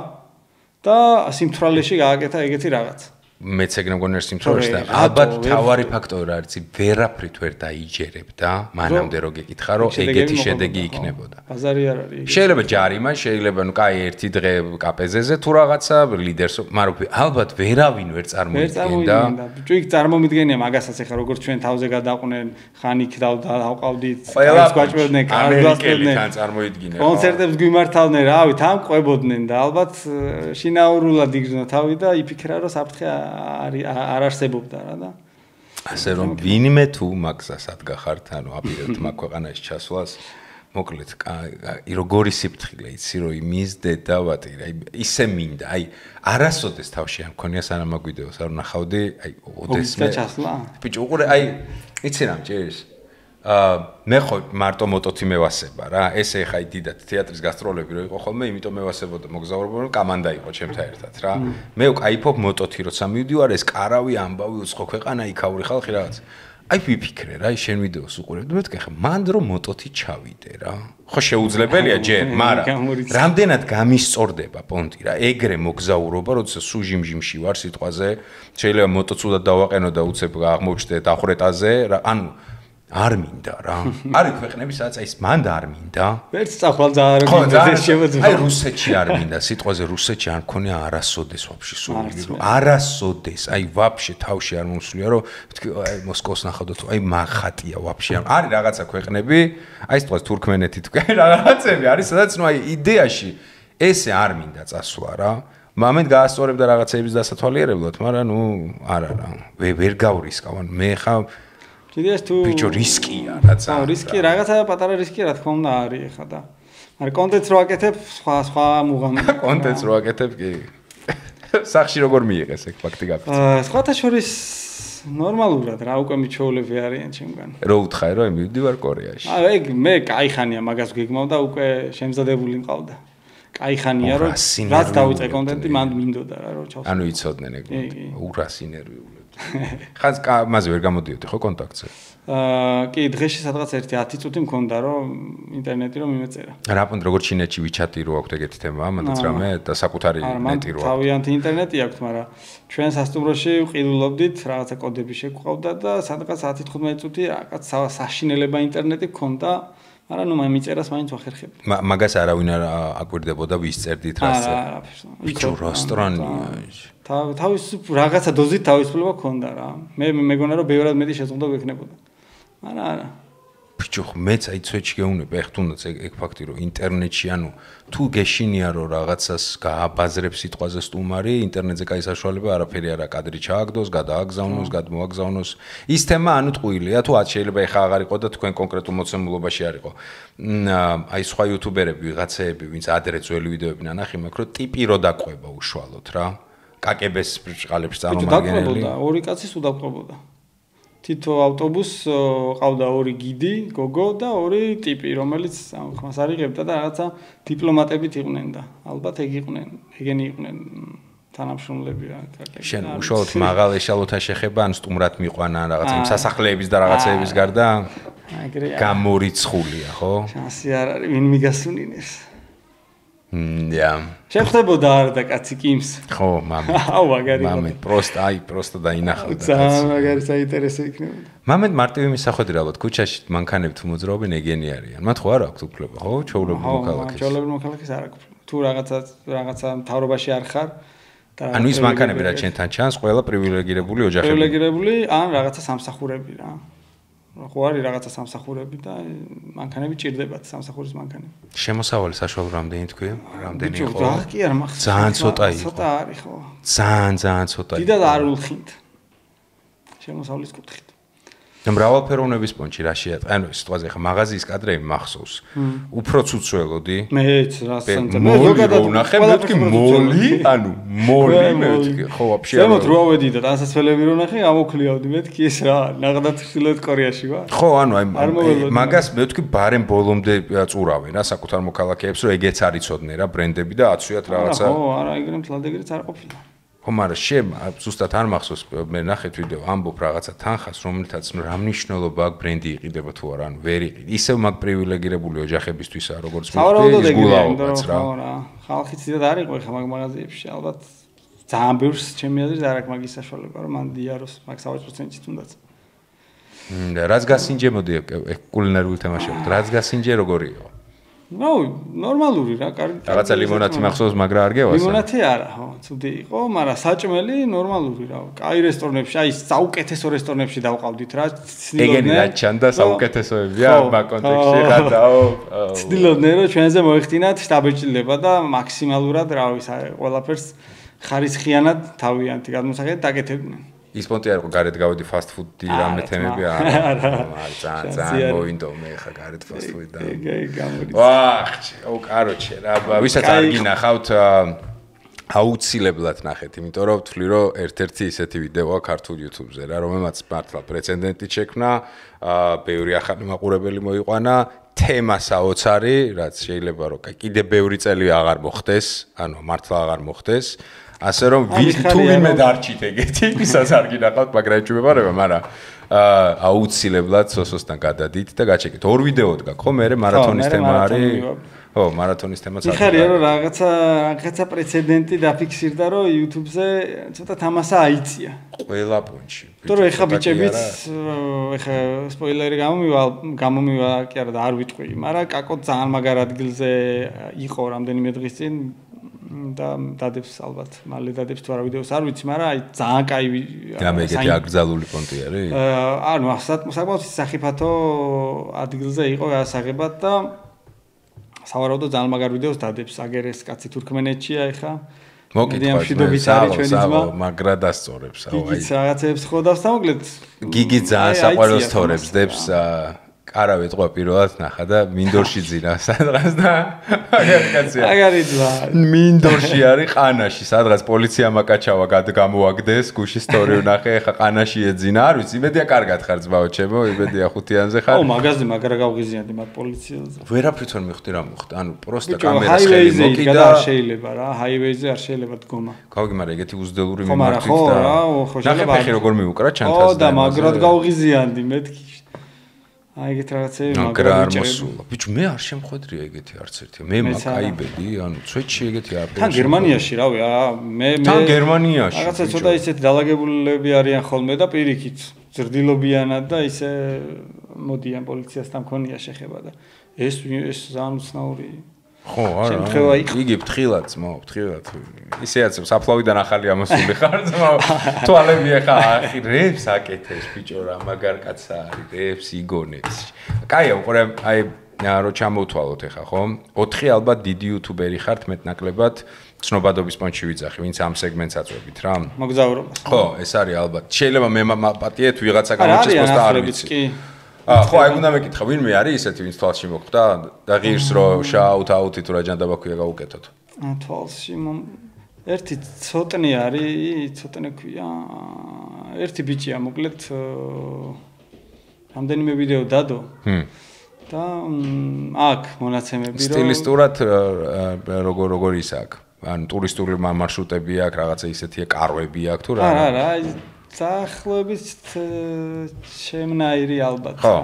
და სიმთვრალეში გააკეთა ეგეთი რაღაც. მეც ეგ მგონია სიმთვრალეში და ალბათ თავარი ფაქტორი არის, ვერაფრით ვერ დაიჯერებდა, მანამდე რო გეკითხა რომ ეგეთი შედეგი იქნებოდა. ბაზარი არ არის. შეიძლება ჯარიმა, შეიძლება ნუ კაი ერთი დღე კაპეზეზე თუ რაღაცა ლიდერს, მაგრამ ალბათ ვერავინ ვერ წარმოიდგენდა. ბიჭო იქ წარმომიდგენია მაგასაც ეხლა როგორც ჩვენ თავზე გადაყვნენ, ხან იქ დავყავდით, კარს გვაჭმევდნენ, კარს გვასწევდნენ, ხან წარმოიდგინე. კონცერტებს გვიმართავდნენ, რავი, თან ყვებოდნენ და ალბათ შინაურულად იგრძნო თავი და იფიქრა რომ საფრთხე არ არსებობდა რა და ასე რომ ვინმე თუ მაგას ადგახართ ანუ აპირებთ მაგ ქვეყანაში ჩასვლას მოკლედ როგორი სიფრთხილე იცი რომ იმიზდე და ვატირა ისე მინდა აი არასოდეს თავში არ მქონია სანამ მაგ ვიდეოს არ ვნახავდი აი ოდესმე ბიჭო უყურე აი იცი რა მჭირს მე ხო მარტო მოტოთი მევასება რა ესე ხაი დიდად თეატრის გასტროლები რო იყო ხოლმე იმიტომ მევასებოდა მოგზაურობა რომ კამანდა იყო ჩემთან ერთად რა მე ვკაიფობ მოტოთი როცა მივდივარ ეს კარავი ამბავი უცხო ქვეყანა იქაური ხალხი რაღაც აი ვიფიქრე რა შენ ვიდეოს უყურებ და მეთქე ხა მანდ რომ მოტოთი ჩავიდე რა ხო შეუძლებელია ჯერ მაგრამ რამდენად გამისწორდება პონტი რა ეგრე მოგზაურობა როცა სუ ჟიმჟიმში ვარ სიტყვაზე შეიძლება მოტოც უდად დავაყენო და უცებ აღმოჩნდე დახრეტაზე რა ანუ არ მინდა რა. არის ქვეყნები სადაც აი მანდა არ მინდა. ვერც წახვალ ძალიან გინდა შემოძმა. აი რუსეთში არ მინდა. სიტყვაზე რუსეთში არ მქონია არასოდეს ვაფშე სულ. არასოდეს. აი ვაფშე თავში არ მომსვლია რომ აი მოსკოვს ნახავდო თუ აი მახატია ვაფშე. არის რაღაცა ქვეყნები, აი სიტყვაზე თურქმენეთი თუ აი რაღაცები არის სადაც ნუ აი იდეაში ესე არ მინდა წასვლა რა. მომენტ გაასწორებდა რაღაცების დასათვალიერებლად, მაგრამ ნუ არა რა. ვერ გავრისკავ. მე ხა კიდეს თუ ბიჭო რისკია რაცა რისკი რაღაცა პატარა რისკი რა თქმა უნდა არის ეხა და მაგრამ კონტენტს რო აკეთებ სხვა მუღამი კონტენტს რო აკეთებ კი სახში როგორ მიიღეს ეგ ფაქტი გაფიცე სხვათა შორის ნორმალურად რა უკვე მიჩოულები არიან ჩემგან რო უთხარი რომ მივდივარ კორეაში ეგ მე кайხანია მაგას გეგმავ და უკვე შემზადებული მყავდა кайხანია რომ რაც დავიწყე კონტენტი მანდ მინდოდა რა რომ ჩავსვი ანუ იცოდნენ ეგ ურას ინერვიულებს ხანს მასე ვერ გამოდიოდი ხო კონტაქტზე კი დღეში სადღაც 10 წუთი მქონდა რომ ინტერნეტი რომ მიმეწერა რა პონდ როგორ ჩინეთში WeChat-ი რო აქვს ეგეთი თემა მანდაც რამე და საკუთარი ნეტი რო აქვს თავიანთი ინტერნეტი აქვს მაგრამ ჩვენ სასტუმროში ვყიდულობდით რაღაცა კოდები შეგვყავდა და სადღაც 10-15 წუთი რაღაც საშინელება ინტერნეტი მქონდა არა ნუ მიწერას მაინც ვახერხებ მაგას არავინ არ აკვირდებოდა ვისწერდით რასაც ბიჭო რესტორანია თავის რაღაცა დოზით თავისუფლება ქონდა რა მე მეგონა რომ ბევრად მეტი შეზღუდვა გვექნებოდა არა ბიჭო მეც აი ცვეთში გეუნებ ეხ თუნდაც ეგ ფაქტი რომ ინტერნეტში ანუ თუ გეშინია რომ რაღაცას გააბაზრებს სიტყვაზე სტუმარი ინტერნეტზე კაი საშუალება არაფერი არა კადრი ჩააგდოს გადააგზავნოს გადმოაგზავნოს ის თემა ანუ ტყუილია თუ შეიძლება ეხა აღარ იყო და თქვენ კონკრეტულ მოცემულობაში არ იყო აი სხვა იუთუბერები ვიღაცეები ვინც ადრე ძველი ვიდეოები ნანახი მაქვს რომ ტიპი რო დაყვება უშუალოდ რა კაკებეს ბრჭყალებს წარმომადგენელი ორი კაცის უდაყვებოდა თითო ავტობუს ყავდა ორი გიდი, გოგო და ორი ტიპი, რომელიც ხმას არიღებდა და რაღაცა დიპლომატებით იყვნენ და ალბათ ეგ იყვნენ, ეგენი იყვნენ თანამშრომლები რა. შენ უშუალოდ მაღალ ეშალოთა შეხება ან სტუმრად მიყვანა რაღაცა სასახლეების და რაღაცეების გარდა გამორიცხულია, ხო? შანსი არ არის, ვინ მიგასუნინებს. შეხვდებოდა არა და კაცი კიმს. ხო, მამე. აუ, მაგარი. მამე, პროსტა დაინახავდა კაცი. ძალიან მაგარი საინტერესო იქნებოდა. მამედ მარტივი მისახვედრი ალბათ ქუჩაში მანქანებით მოძრაობენ ეგენი არიან. მათ ხო არ აქვს უფლება, ხო? ჩაულებრივ მოქალაქეს. ჩაულებრივ მოქალაქეს არ აქვს. თუ რაღაცა მთავრობაში არ ხარ და ანუ ის მანქანები რა ჩვენთან ჩანს, ყველა პრივილეგირებული ოჯახები. პრივილეგირებული ან რაღაცა სამსახურები რა. ხო არის რაღაცა სამსახურები და მანქანები ჭირდებათ სამსახურის მანქანები. შემოსავალი საშუალო რამდენი თქვი? რამდენი ხო? ბიჭო, რა კი არ მახსოვს. ძალიან ცოტა იყო. ცოტა არის ხო? ძალიან ცოტა. დიდად არ ულხინთ. შემოსავლის კუთხით. და მრავალფეროვნების პონჩი რა შეატყა? ანუ სიტყვაზე ხა მაღაზიის კადრები მახსოვს. უფრო ცუცველოდი. მეც რასთან მე ზოგადად ვნახე, მეთქი მოლი, ანუ მოლი მეთქი. ხო, ვაფშე. ზემოთ რო ავედი და დასასწრებელი რო ნახე, ამოქლიავდი მეთქი ეს რა, ნახდა ჩრდილოეთ კორეაში ვარ. ხო, ანუ აი მაგას მეთქი ბარემ ბოლომდე წურავენ რა საკუთარ მოქალაქეებს, რომ ეგეც არ იცოდნენ რა ბრენდები და აცვიათ რაღაცა. ხო, არა, ეგრე მთლად ეგრეც არ ყოფილა. ხო, მაგრამ ზუსტად არ მახსოვს მე ნახეთ ვიდეო ამბობ რაღაცა თანხას რომელთაც რა მნიშვნელობა აქვს ბრენდი იყიდება თუ არა, ანუ ვერ იყიდ. ისევ მაგ პრივილეგირებული ოჯახებისთვისა როგორც მოვიდა გულაობაც რა. ხო რა, ხალხიც დიდად არ იყო ხა მაგ მაღაზიებში, ალბათ ძალიან ბევრს ჩემი აზრით არ აქვს მაგის საშუალება, რომ მან დიაროს მაგ 60%-ით თუნდაც. და რაც გასინჯე მოდი კულინარული თემაში ვხდ. რაც გასინჯე როგორი იყო? ნუ ნორმალური რა, კარგი. რაღაცა ლიმონათი მახსოვს, მაგრამ არ გევასა. ლიმონათი არა, ხო, ცუდი იყო, მაგრამ საჭმელი ნორმალური რა. კაი რესტორნებში, აი საუკეთესო რესტორნებში დავყავდით რა, ცდილობდნენ. ეგენი რა ჩანდა საუკეთესოებია მაგ კონტექსტში ხადაო. ცდილობდნენ რომ ჩვენზე მოეხდინათ შტაბეჭდილება და მაქსიმალურად რა ვიცი, ყველაფერს ხარისხიანად თავიანთი გადმოსახედით დაკეთებდნენ. ის პონტი არ იყო გარეთ გავედი fast food-ი რამე თემები არა. ძალიან მოინდომე ხა გარეთ fast food-ი და. ვაჰ, კაროჩე რა, ვისაც არ გინახავთ აუცილებლად ნახეთ, იმიტომ რომ ვთვლი რომ ერთ-ერთი ისეთი ვიდეოა ქართულ YouTube-ზე რა, რომელმაც მართლა პრეცედენტი შექმნა, ბევრი ახალი მაყურებელი მოიყვანა, თემა საოცარი, რაც შეიძლება რომ კიდე ბევრი წელი აღარ მოხდეს, ანუ მართლა აღარ მოხდეს. ასე რომ თუ ვინმე დარჩით ეგეთი, ისაც არ გინახავთ, მაგრამ ეჭვმებარება, მაგრამ აუცილებლად სოსოსთან გადადით და გაჩეკეთ. ორ ვიდეოდ გაქვს, ხო, მე მარათონის თემა არის. ხო, მარათონის თემაც არის. იხარია რომ რაღაცა პრეცედენტი დაფიქსირდა, რომ YouTube-ზე ცოტა თამასა აიწია. ყველა პონჩი. თორე ეხა ბიჭებიც ეხა სპოილერი გამომივა, კი არა და არ ვიტყვი, მაგრამ კაკო ძალიან მაგარ ადგილზე იყო რამდენიმე დღის წინ. და დადებს ალბათ მალე დადებს თუ არა ვიდეოს არ ვიცი, მაგრამ აი ძალიან კაი და მე ეგეთი აკრძალული პონტი არის. ანუ საკმაოდ სახიფათო ადგილზე იყო გასაღებად და სავარაუდოდ ძალიან მაგარ ვიდეოს დადებს. აგერ ეს კაცი თურქმენეთშია ეხა. მოკითხავს მაგრა დასწორებს, აუ აი. გიგიც რაღაცებს ხო დავსამოგლეთ. გიგი ძალიან საყვარელს თორებს დებს არავე თქვა პირველად ნახა და მინდორში ძინა სადღაც და აგარი ძლა მინდორში არის ყანაში სადღაც პოლიცია მაკაჩავა გამოაგდეს გუშინ სტორი ვნახე ხა ყანაში ეძინა არ ვიცი იმედია კარგად ხარ ძმაო ჩემო იმედია ხუთიანზე ხარ ო მაგაზე მაგრა გავღიზიანდი მაგ პოლიციელზე ვერაფრით ვერ მივხვდი რა მოხდა ანუ პროსტა კამერას ხელი მოკიდა არ შეიძლება რა ჰაივეიზე არ შეიძლება დგომა გავგი მაგრამ ეგეთი უზდელური მიმართვით და ნახე ფეხი როგორ მიუკრა ჩანთას და ო და მაგრად გავღიზიანდი მეთქი აი ეგეთ რაღაცები მაგრა არ მოსულა. ბიჭო მე არ შემხვედრია ეგეთი არც ერთი. მე მაკაიბედი, ანუ ცვეთში ეგეთი არ თან გერმანიაში რავი, მე თან გერმანიაში. რაღაცა ცოტა ისეთი დალაგებულები არიან ხოლმე და პირიქით ზრდილობიანად და ისე მოდიან პოლიციასთან მქონია შეხება და ეს ძალიან უცნაური ხო, არა. იგი ფრთხილად ძმაო, ფრთხილად. ისეაც საფლავიდან ახალი ამოსული ხარ ძმაო. თვალები ახლა ახირებს აკეთებს ბიჭო რა, მაგარ კაცსა არის, დებს იგონებს. კაია, უყურე, აი რო ჩამოვთვალოთ ახლა, ხო? 4 ალბათ დიდი იუთუბერი ხართ მეტნაკლებად ცნობადობის პონჩი ვიძახი, ვინც ამ სეგმენტს აწვევით რა. მოგზაურობას. ხო, ეს არის ალბათ. შეიძლება მე პატიეთ ვიღაცა გამოჩეს პოსტა არ ვიცი. ხო, აი უნდა მეკითხა, ვინმე არის ისეთი, ვინც თვალში მოხვდა და ღირს რომ შაუთ-აუთი თუ რა ჯანდაბა ქვია გაუკეთოთ. თვალში ერთი ცოტნე არის, ცოტნე ქვია. ერთი ბიჭია, მოკლედ რამდენიმე ვიდეო დადო. და აქ მონაცემები რომ სტილისტურად როგორ ის აქვს? ან ტურისტული მარშრუტები აქვს, რაღაცა ისეთია, კარვები აქვს თუ რა? არა, დაახლოებით შემნაირი ალბათ. ხო.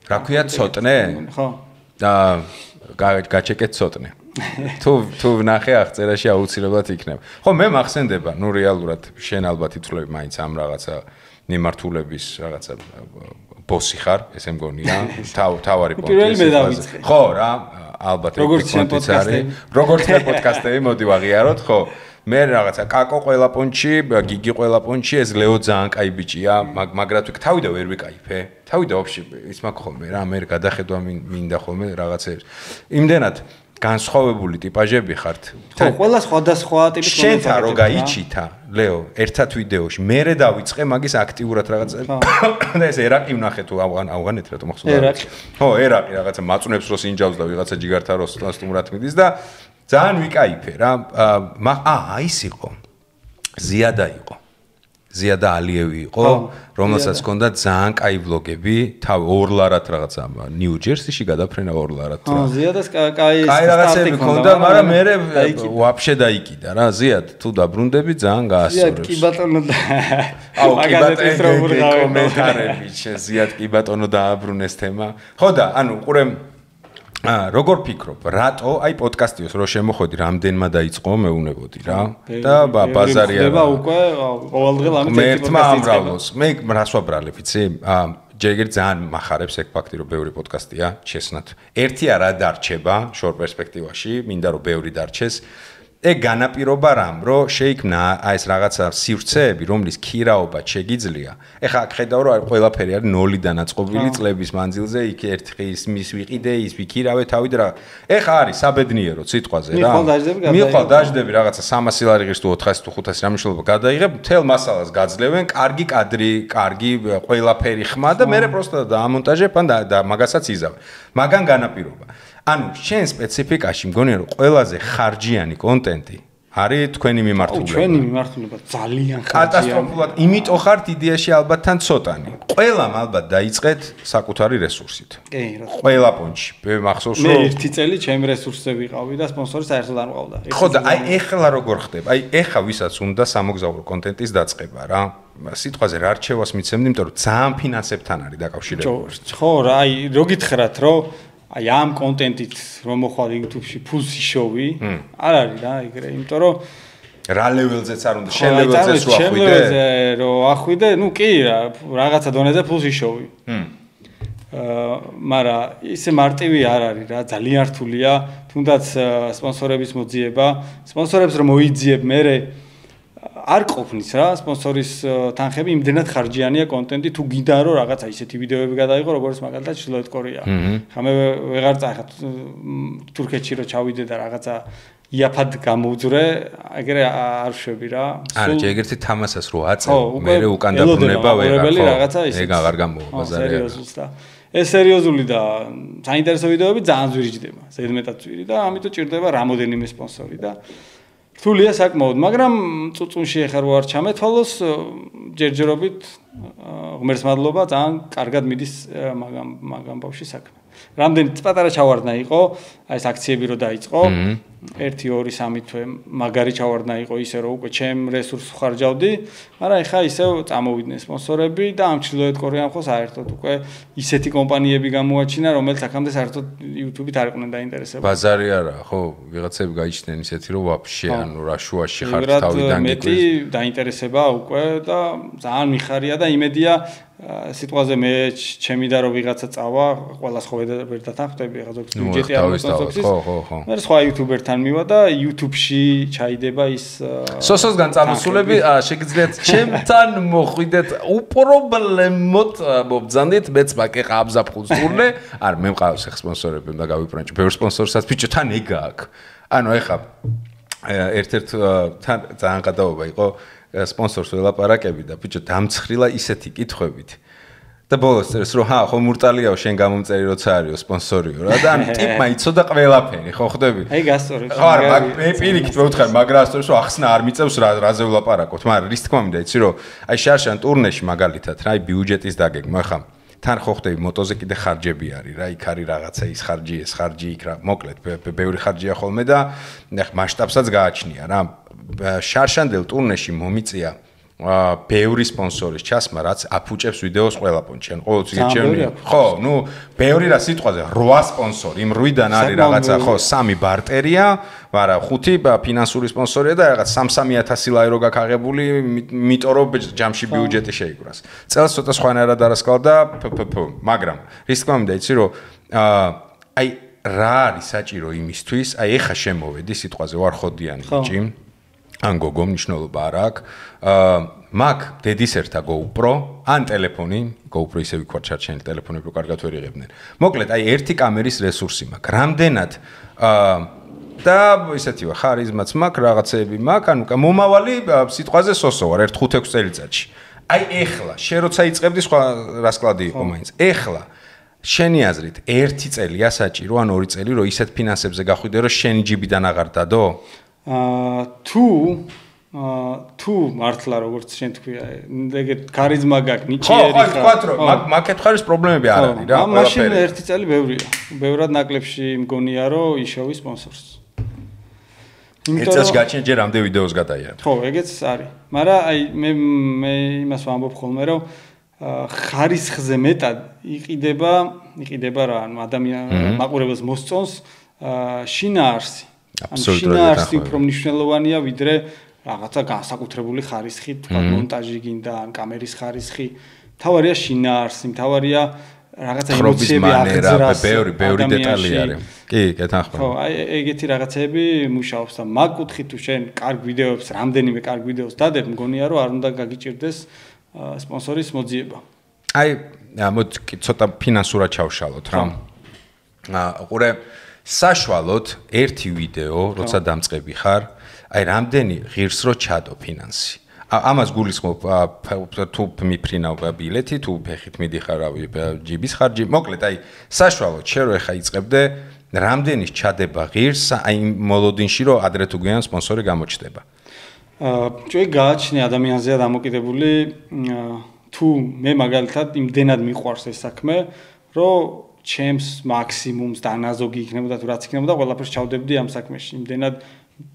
რა ქვია ცოტნე? ხო. და გაჩეკეთ ცოტნე. თუ ვნახე აღწერაში აუცილებლად იქნება. ხო, მე მახსენდება, ნუ რეალურად შენ ალბათ ითვლები მაინც ამ რაღაცა მიმართულების რაღაცა ბოსი ხარ, ესე მგონია, თავარი პონტი. ხო, რა, ალბათ პონტიც არის. როგორც მე პოდკასტები მოდი ვაღიაროთ, ხო. მე რაღაცა კაკო ყველა პონჩი, გიგი ყველა პონჩი, ეს ლეო ძალიან კაი ბიჭია, მაგრამ თუ თავიდან ვერ ვიკაიფე. თავიდან ვაფშე ის მაქვს ხოლმე რა, მე გადახედვა მინდა ხოლმე რაღაცებს. იმდენად განსხვავებული ტიპაჟები ხართ. ხო, ყველა სხვადასხვა ტიპის კონტენტი. შენ რო გაიჩითა, ლეო, ერთად ვიდეოში, მერე დავიწყე მაგის აქტიურად რაღაცა. და ეს ერაყი ვნახე თუ ავღანეთ რატომ ახსოვდა? ერაყი. ხო, ერაყი რაღაცა მაწუნებს რო სინჯავს და ვიღაცა ჯიგართან რო სტუმრად მიდის და ძალიან ვიკაიფე რა. ის იყო. ზიადა იყო. ზიადა ალიევი იყო, რომელსაც ჰქონდა ძალიან კაი ვლოგები, ორლარად რაღაცა ნიუ-ჯერსიში გადაფრენა ორლარად. ზიადას კაი რაღაცები ჰქონდა, მაგრამ მე ვაფშე დაიკიდა რა. ზიად, თუ დაბრუნდები ძალიან გაასწორებს. ზიად კი ბატონო და კომენტარები, ზიად კი ბატონო დააბრუნეს თემა. ხო და ანუ ყურე როგორ ფიქრობ, რატო აი პოდკასტიოს რო შემოხვედი, რამდენმა დაიწყო მეუნებოდი რა და ბაზარი არა. ხდება უკვე ყოველდღე ამით მერთმა ამრავლოს. მე რას ვაბრალებ, იცი? ჯერ ძალიან მახარებს ეგ ფაქტი, რომ ბევრი პოდკასტია, ჩესნათ. ერთი არა დარჩება შორ პერსპექტივაში, მინდა რომ ბევრი დარჩეს. ეგ განაპირობა რამ, რომ შეიქმნა აი ეს რაღაცა სივრცეები, რომლის ქირაობა შეგიძლია. ეხლა აქ ხედავ, რომ ყველაფერი არის ნოლიდან აწყობილი წლების მანძილზე, იქ ერთი ის ვიყიდე, ის ვიქირავე თავით რა. ეხლა არის საბედნიერო სიტყვაზე რა. მიყვალ დაждები რაღაცა 300 ლარი ღირს თუ 400 თუ 500 რა მნიშვნელობა გადაიღებ, მთელ მასალას გაძლევენ, კარგი კადრი, კარგი ყველაფერი ხმა და მე პროსტა დაამონტაჟებ ან და მაგასაც იზავ. მაგან განაპირობა. ანუ შენ სპეციფიკაში მგონია რომ ყველაზე ხარჯიანი კონტენტი არის თქვენი მიმართულება. ჩვენი მიმართულება ძალიან ხარჯიანი. კატასტროფულად, იმიტომ ხართ იდეაში ალბათ თან ცოტანი. ყველამ ალბათ დაიწყეთ საკუთარი რესურსით. კი, რა. ყველა პონჩი. მე მახსოვს რომ მე ერთი წელი ჩემი რესურსზე ვიყავი და სპონსორი საერთოდ არ მყავდა. ხო და აი ეხლა როგორ ხდება? აი ეხლა ვისაც უნდა სამოგზაურო კონტენტის დაწყება რა. სიტყვაზე რა რჩევას მიცემდი, იმიტომ რომ ძალიან ფინანსებთან არის დაკავშირებული. ხო რა, აი რო გითხრათ რომ აი ამ კონტენტით რომ მოხვალ YouTube-ში ფულსი შოვი, არ არის რა, ეგრე, იმიტომ რომ რა ლეველზეც არ უნდა, შენ ლეველზეც რო ახვიდე. შენ ლეველზე რო ახვიდე, ნუ კი რა, რაღაცა დონეზე ფულსი შოვი. მაგრამ ისე მარტივი არ არის რა, ძალიან რთულია, თუნდაც სპონსორების მოძიება, სპონსორებს რომ მოიძიებ მე არ ყოფნის რა სპონსორის თანხები იმდენად ხარჯიანია კონტენტი თუ გინდა რომ რაღაცა ისეთი ვიდეოები გადაიღო როგორც მაგალითად ჩრდილოეთ კორეა. ხა მე ვეღარ წახა თურქეთში რო ჩავიდე და რაღაცა იაფად გამოვძვრე, ეგრე არ ვშვები რა. არა, ეგერთი თამასას რო აწევ, მე უკან დაბრუნება ვეღარ ხო. ეგ აღარ გამოვა ბაზარი. ეს სერიოზული და საინტერესო ვიდეოები ძალიან ზვირიჯდება, ზედმეტად ზვირი და ამიტომ ჭირდება რამოდენიმე სპონსორი და რთულია საკმაოდ, მაგრამ წუწუნში ეხლა რო არ ჩამეთვალოს, ჯერჯერობით ღმერთს მადლობა, ძალიან კარგად მიდის მაგამ ბავში საქმე. რამდენი პატარა ჩავარდნა იყო, აი ეს აქციები რო დაიწყო, 1, 2, 3 თვე მაგარი ჩავარდნა იყო ისე რომ უკვე ჩემ რესურსს ხარჯავდი, მაგრამ ეხლა ისევ წამოვიდნენ სპონსორები და ამ ჩრდილოეთ კორეამ ხო საერთოდ უკვე ისეთი კომპანიები გამოაჩინა, რომელიც აქამდე საერთოდ YouTube-ით არ იყვნენ დაინტერესებული. ბაზარი არა, ხო, ვიღაცები გაიჩნდნენ ისეთი რომ ვაფშე, ანუ რა შუაში ხართ თავიდან გიკვირს. მეტი დაინტერესება უკვე და ძალიან მიხარია და იმედია სიტყვაზე მე ჩემი და რომ ვიღაცა წავა, ყველას ხო ვერ დათანხმდები, ახლა ზოგადად ბიუჯეტი არ მოსწონს. ხო. მე სხვა YouTuber-თან მივა და YouTube-ში ჩაიდება ის სოსოსგან წამოსულები, შეგიძლიათ ჩემთან მოხვიდეთ უპრობლემოდ მობძანდით, მეც მაგე ყაბზაფხულს ტურნე. არ მე მყავს ახ სპონსორები და გავიფრანჭი. ბევრ სპონსორსაც ბიჭო თან ეგ აქვს. ანუ ეხა ერთ-ერთ თან ძალიან გადაობა იყო სპონსორს ველაპარაკები და ბიჭო დამცხრილა ისეთი კითხვებით. და ბოლოს წერს რომ ხო მურტალიაო შენ გამომწერი როცა არისო სპონსორიო რა და ანუ ტიპმა იცოდა ყველაფერი ხო ხვდები? აი გასწორებს. ხო არა მე პირიქით მოვთხარ მაგრა ასწორებს რომ ახსნა არ მიწევს რაზე ვლაპარაკოთ მაგრამ რის თქმა მინდა იცი რომ აი შარშან ტურნეში მაგალითად რა აი ბიუჯეტის დაგეგმა ხა თან ხო ხდები მოტოზე კიდე ხარჯები არის რა, იქ არის რაღაცა ის ხარჯი, ეს ხარჯი იქ რა, მოკლედ ბევრი ხარჯია ხოლმე და მასშტაბსაც გააჩნია რა. შარშანდელ ტურნეში მომიწია ბევრი სპონსორის ჩასმა, რაც აფუჭებს ვიდეოს ყველა პონჩი. ან ყოველთვის იგეჩვენია. ხო, ნუ ბევრი რა სიტყვაზე 8 სპონსორი, იმ 8-დან არის რაღაცა, ხო, 3 ბარტერია, მაგრამ 5 ფინანსური სპონსორია და რაღაც 3-3000 ლარი რო გაქაღებული, იმიტომ რომ ჯამში ბიუჯეტი შეიგრას. წელს ცოტა სხვანაირად არასკალდა, მაგრამ რის თქმა უნდა იცი რომ აი რა არის საჭირო იმისთვის, აი ეხა შემოვედი სიტყვაზე ვარ ხოდიანი ბიჭი. ან გოგო მნიშვნელობა არ აქვს. მაგ დედის ერთა GoPro, ან ტელეფონი, GoPro ისე ვიქვარ ჩარჩენილი ტელეფონები რო კარგად ვერ იღებდნენ. მოკლედ, აი ერთი კამერის რესურსი მაქვს. რამდენად და ისეთი ვარ, ხარიზმაც მაქვს, რაღაცეები მაქვს, ანუ მომავალი სიტყვაზე სოსო ვარ 1-5-6 წელიწადში. აი ეხლა, შენ როცა იწყებდი სხვა რასკლადი იყო მაინც. ეხლა შენი აზრით, 1 წელია საჭირო, ან 2 წელი, რომ ისეთ ფინანსებზე გახვიდე, რომ შენი ჯიბიდან აღარ დადო? თუ მართლა როგორც შენ თქვია, ეგეთ ქარიზმა გაქვს, ნიჭიერი ხარ. ხო, თქვა რომ მაგ კითხვის პრობლემები არ არის რა. მაშინ 1 წელი ბევრია. ბევრად ნაკლებში მგონია რომ იშოვის სპონსორს. იმიტომ რომ გაჩნია ჯერ ამდე ვიდეოს გადაიარა. ხო, ეგეც არის. მაგრამ აი მე იმას ვამბობ ხოლმე რომ ხარისხზე მეტად იყიდება რა, ანუ ადამიანს მაყურებელს მოსწონს შინაარსი. შინაარსი უფრო მნიშვნელოვანია ვიდრე რაღაცა განსაკუთრებული ხარისხი, თქვა მონტაჟი გინდა ან კამერის ხარისხი. თავარია შინაარსი, თავარია რაღაცა ემოციები აღძრას. ბევრი დეტალი არის. კი, კეთახმა. ხო, აი ეგეთი რაღაცები მუშაობს და მაგ კუთხით თუ შენ კარგ ვიდეოებს, რამდენიმე კარგ ვიდეოს დადებ, მგონია რომ არ უნდა გაგიჭირდეს სპონსორის მოძიება. აი, მოდი ცოტა ფინანსურად ჩავშალოთ რა. ყურე საშუალოდ ერთი ვიდეო, როცა დამწყები ხარ, აი რამდენი ღირს რო ჩადო ფინანსი. ამას გულისხმობ თუ მიფრინავ ბილეთი, თუ ფეხით მიდიხარ რავი ჯიბის ხარჯი. მოკლედ აი საშუალოდ შენ რო ხა იწყებდე, რამდენის ჩადება ღირს, აი მოლოდინში რო ადრე თუ გვიან სპონსორი გამოჩნდება. ჩვენ გააჩნია ადამიანზეა დამოკიდებული, თუ მე მაგალითად იმდენად მიყვარს ეს საქმე, რომ ჩემს მაქსიმუმს დანაზოგი იქნებოდა თუ რაც იქნებოდა, ყველაფერს ჩავდებდი ამ საქმეში. იმდენად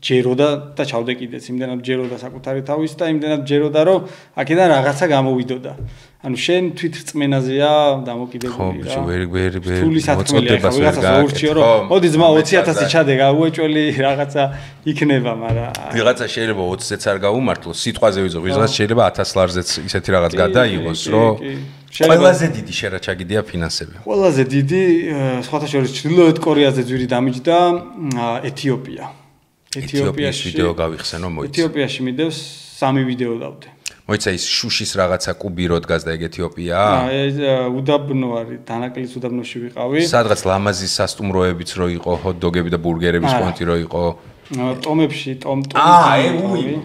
ჯეროდა და ჩავდე კიდეც, იმდენად ჯეროდა საკუთარი თავის და იმდენად ჯეროდა, რომ აქედან რაღაცა გამოვიდოდა. ანუ შენ თვითრწმენაზეა დამოკიდებული რა. ხო, ვერ მოწოდებას ვერ გააკეთე. მოდი ძმა 20000 ჩადე, გაუეჭველი რაღაცა იქნება, მაგრამ ვიღაცა შეიძლება 20-ზე არ გაუმართლოს, სიტყვაზე ვიზო, ვიღაცა შეიძლება 1000 ლარზეც ისეთი რაღაც გადაიღოს, რომ ყველაზე დიდი შერა ჩაგიდია ფინანსები. ყველაზე დიდი, სხვათა შორის ჩრდილოეთ კორეაზე ძვირი დამიჯდა ეთიოპია. ეთიოპიაში ვიდეო გავიხსენო, მოიცა. ეთიოპიაში მიდევს 3 ვიდეო დავდე. მოიცა ის შუშის რაღაცა კუბი რო დგას და ეგ ეთიოპია? უდაბნო არის, დანაკლის უდაბნოში ვიყავი. სადღაც ლამაზის სასტუმროებიც რო იყო, ჰოთ-დოგები და ბურგერების პონტი რო იყო. ტომებში,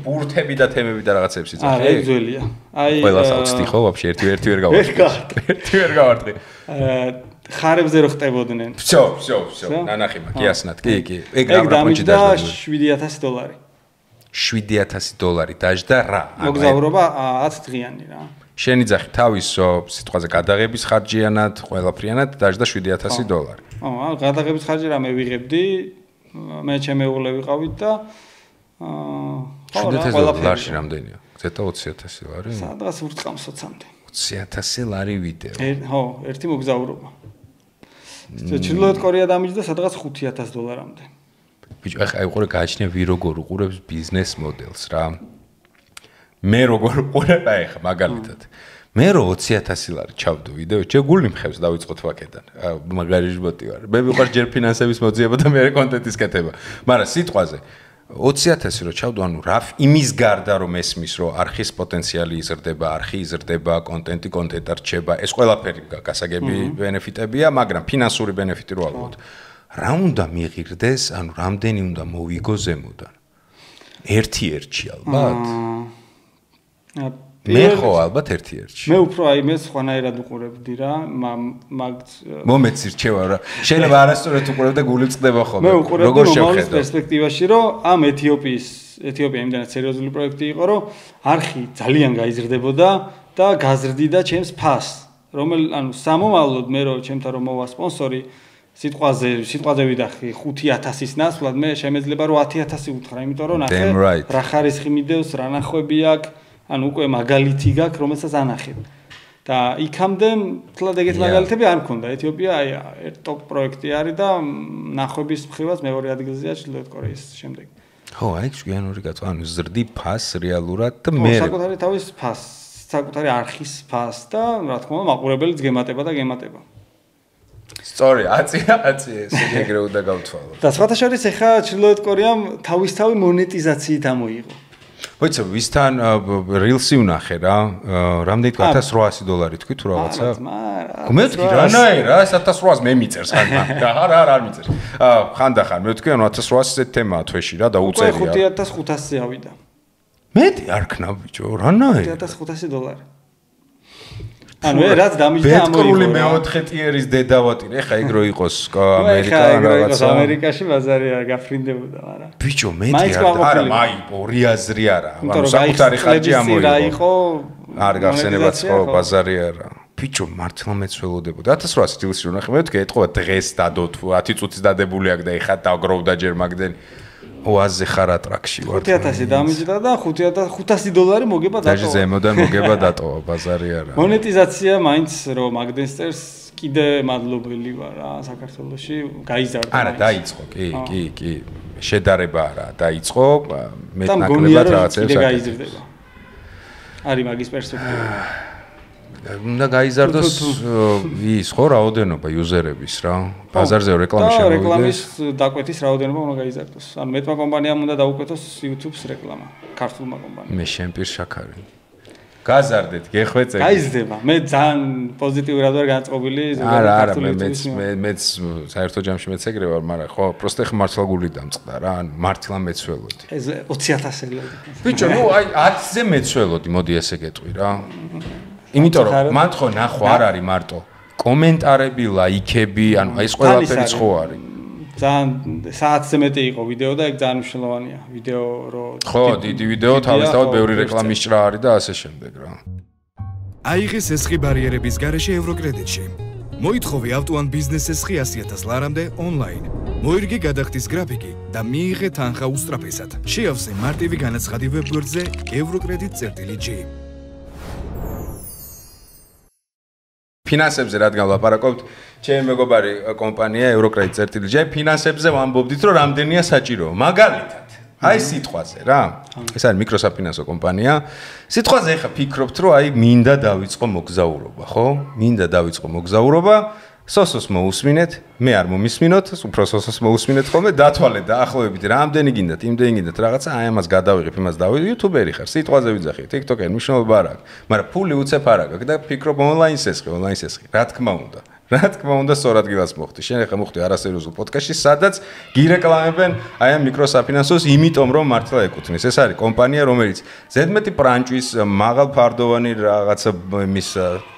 ბურთები და თემები და რაღაცებს იცი. არა, ეგ ძველია. აი ყველას აუცდი ხო, ვაფშე ერთი ვერ გავარტყი. ერთი ვერ გავარტყი. ხარებზე რო ხტებოდნენ. всё, ნანახი მაგ, კი ასნათ, კი. ეგ რამონჩი დაждდა. $7000. $7000 დაждდა რა? მოგზაურობა 10 დღიანი რა. შენი ძახი თავის სიტყვაზე გადაღების ხარჯიანად, ყველაფრიანად დაждდა $7000. ხო, გადაღების ხარჯი რამე ვიღებდი, მე ჩემეულე ვიყავით და $7000 რამდენია? ზედა 20000 ლარი? სადღაც ურტყამს 20-მდე. 20000 ლარი ვიდეო. ხო, ერთი მოგზაურობა. ჩრდილოეთ კორეა დამიჯდა სადღაც $5000-მდე. ბიჭო, აი ყურე გააჩნია ვი როგორ უყურებს ბიზნეს მოდელს რა. მე როგორ უყურებ აი ხა მაგალითად. მე რო 20000 ლარი ჩავდო ვიდეო, ჯერ გული მხევს დავიწყოთ ვაკედან. მაგარი ჟბოტი ვარ. მე ვიყარ ჯერ ფინანსების მოძიება და მე კონტენტის კეთება. მაგრამ სიტყვაზე 20000 რო ჩავდო, ანუ რა იმის გარდა რომ ესმის რომ არხის პოტენციალი იზრდება, არხი იზრდება, კონტენტი რჩება, ეს ყველაფერი გასაგები ბენეფიტებია, მაგრამ ფინანსური ბენეფიტი რო ალბათ. რა უნდა მიღირდეს, ანუ რამდენი უნდა მოვიგო ზემოდან? ერთ-ერთში ალბათ. მე ხო ალბათ ერთ-ერთში. მე უფრო აი მე სხვანაირად უყურებდი რა, მაგ მომეც ირჩევა რა. შეიძლება არასწორად უყურებ და გული წყდება ხოლმე. მე უყურებდი მომავალ პერსპექტივაში, რომ ამ ეთიოპია იმდენად სერიოზული პროექტი იყო, რომ არხი ძალიან გაიზრდებოდა და გაზრდიდა ჩემს ფასს. ანუ სამომავლოდ მე რომ ჩემთან რომ მოვა სპონსორი სიტყვაზე ვიდახი 5000-ის ნაცვლად მე შემეძლება რომ 10000 უთხრა, იმიტომ რომ ნახე რა ხარისხი მიდევს, რა ნახვები აქვს, ანუ უკვე მაგალითი გაქვს, რომელსაც ანახებ. და იქამდე თლად ეგეთ მაგალითები არ მქონდა. ეთიოპია აი ტოპ პროექტი არის და ნახვების მხრივაც მეორე ადგილზეა ჩრდილოეთ კორეის შემდეგ. ხო, აი გვიანური გაწვა, ანუ ზრდი ფას რეალურად და მე საკუთარი თავის ფას, საკუთარი არხის ფას და რა თქმა უნდა მაყურებელიც გემატება და გემატება. სწორი, აწია ესე ეგრე უნდა გავთვალოთ. და სხვათა შორის ახლა ჩრდილოეთ კორეამ თავისთავი მონეტიზაციით ამოიღო. ვიცი, ვისთან rilsi ვნახე რა, რამდენით $1800 თქვი თუ რაღაცა? მე ვთქვი რანაირა, 1800 მე მიწერს ხან. არ მიწერს. ხანდახან მე ვთქვი, ანუ 1800 თემაა თვეში რა და უწერია. 5500-ზე ავიდა. მეტი არ ქნა ბიჭო, რანაირა? $5500. ანუ რაც დამიჯდა ამოიღო. ბეტკრული მეოთხე ტიერის დედავატირე, ეხა ეგრო იყოს ამერიკა რაღაცა. ამერიკაში ბაზარი არ გაფრინდებოდა, მაგრამ. ბიჭო, მეტი არა, მაი, ორი აზრი არა. ანუ საკუთარი ხარჯი ამოიღო. რა იყო? არ გახსენებაც ხო ბაზარი არა. ბიჭო, მართლა მეცველოდებოდა. 1800 დილს ვნახე, მე ვთქვი, ეთყობა დღეს დადო 10 წუთის დადებული აქ და ეხა დაგროვდა ჯერ მაგდენ. ოაზზე ხარ ატრაქში ვარ. 5000 დამიჯდა და $500 მოგება დატოვა. დაჟე ზემოდან მოგება დატოვა, ბაზარი არა. მონეტიზაცია მაინც რომ მაგდენსტერს კიდე მადლობელი ვარ რა საქართველოში გაიზარდა. არა, დაიწყო, კი. შედარება არა, დაიწყო, მეტნაკლებად რაღაცებს კიდე გაიზრდება. არის მაგის პერსპექტივა. უნდა გაიზარდოს ის ხო რაოდენობა იუზერების რა. ბაზარზე რეკლამის შემოვიდეს. რეკლამის დაკვეთის რაოდენობა უნდა გაიზარდოს. ანუ მეტმა კომპანიამ უნდა დაუკვეთოს YouTube-ს რეკლამა, ქართულმა კომპანიამ. მე შემპირ შაქარი. გაზარდეთ, გეხვეწე. გაიზრდება. მე ძალიან პოზიტიურად ვარ განწყობილი ზოგადად მეც საერთო ჯამში მეც ეგრე ვარ, მაგრამ ხო, პროსტე ხმართლა გული დამწყდა რა, ანუ მართლა მეცველოდი. ეს 20000 ბიჭო, ნუ აი 10-ზე მეცველოდი, მოდი ესე გეტყვი რა. იმიტომ რომ მან ხო ნახო არ არის მარტო კომენტარები, ლაიქები, ანუ აი ეს ყველაფერი ხო არის. ძალიან საათზე მეტი იყო ვიდეო და ეგ ძალიან მნიშვნელოვანია. ვიდეო რო ხო, დიდი ვიდეო, თავისთავად ბევრი რეკლამის ჭრა არის და ასე შემდეგ რა. აიღე სესხი ბარიერების გარეშე ევროკრედიტში. მოითხოვე ავტუან ბიზნეს სესხი 100000 ლარამდე ონლაინ. მოირგე გადახდის გრაფიკი და მიიღე თანხა უსწრაფესად. შეავსე მარტივი განაცხადი ვებგვერდზე eurocredit.g. ფინანსებზე რადგან ვლაპარაკობთ, ჩემი მეგობარი კომპანია eurocredit.g ფინანსებზე ვამბობდით, რომ რამდენია საჭირო. მაგალითად, აი სიტყვაზე რა. ეს არის მიკროსაფინანსო კომპანია. სიტყვაზე ახლა ფიქრობთ, რომ აი მინდა დავიწყო მოგზაურობა, ხო? მინდა დავიწყო მოგზაურობა. სოსოს მოусმინეთ, მე არ მომისმინოთ, უფრო სოსოს მოусმინეთ ხოლმე, დათვალეთ და ახლობებით რამდენი გინდათ, იმდენი გინდათ რაღაცა, აი ამას გადავიღებ, იმას დავიღებ, YouTube-ერი ხარ, სიტყვაზე ვიძახი, TikTok-ერი, მნიშვნელობა არ აქვს, მაგრამ ფული უცებ არ აქვს და ფიქრობ ონლაინ სესხი, რა თქმა უნდა. რა თქმა უნდა, სწორ ადგილას მოხდი. შენ ახლა მოხდი არასერიოზულ პოდკასტში, სადაც გირეკლამებენ აი ამ მიკროსაფინანსოს, იმიტომ რომ მართლა ეკუთვნის. ეს არის კომპანია, რომელიც ზედმეტი პრანჭვის, მაღალფარდოვანი რაღაცა მის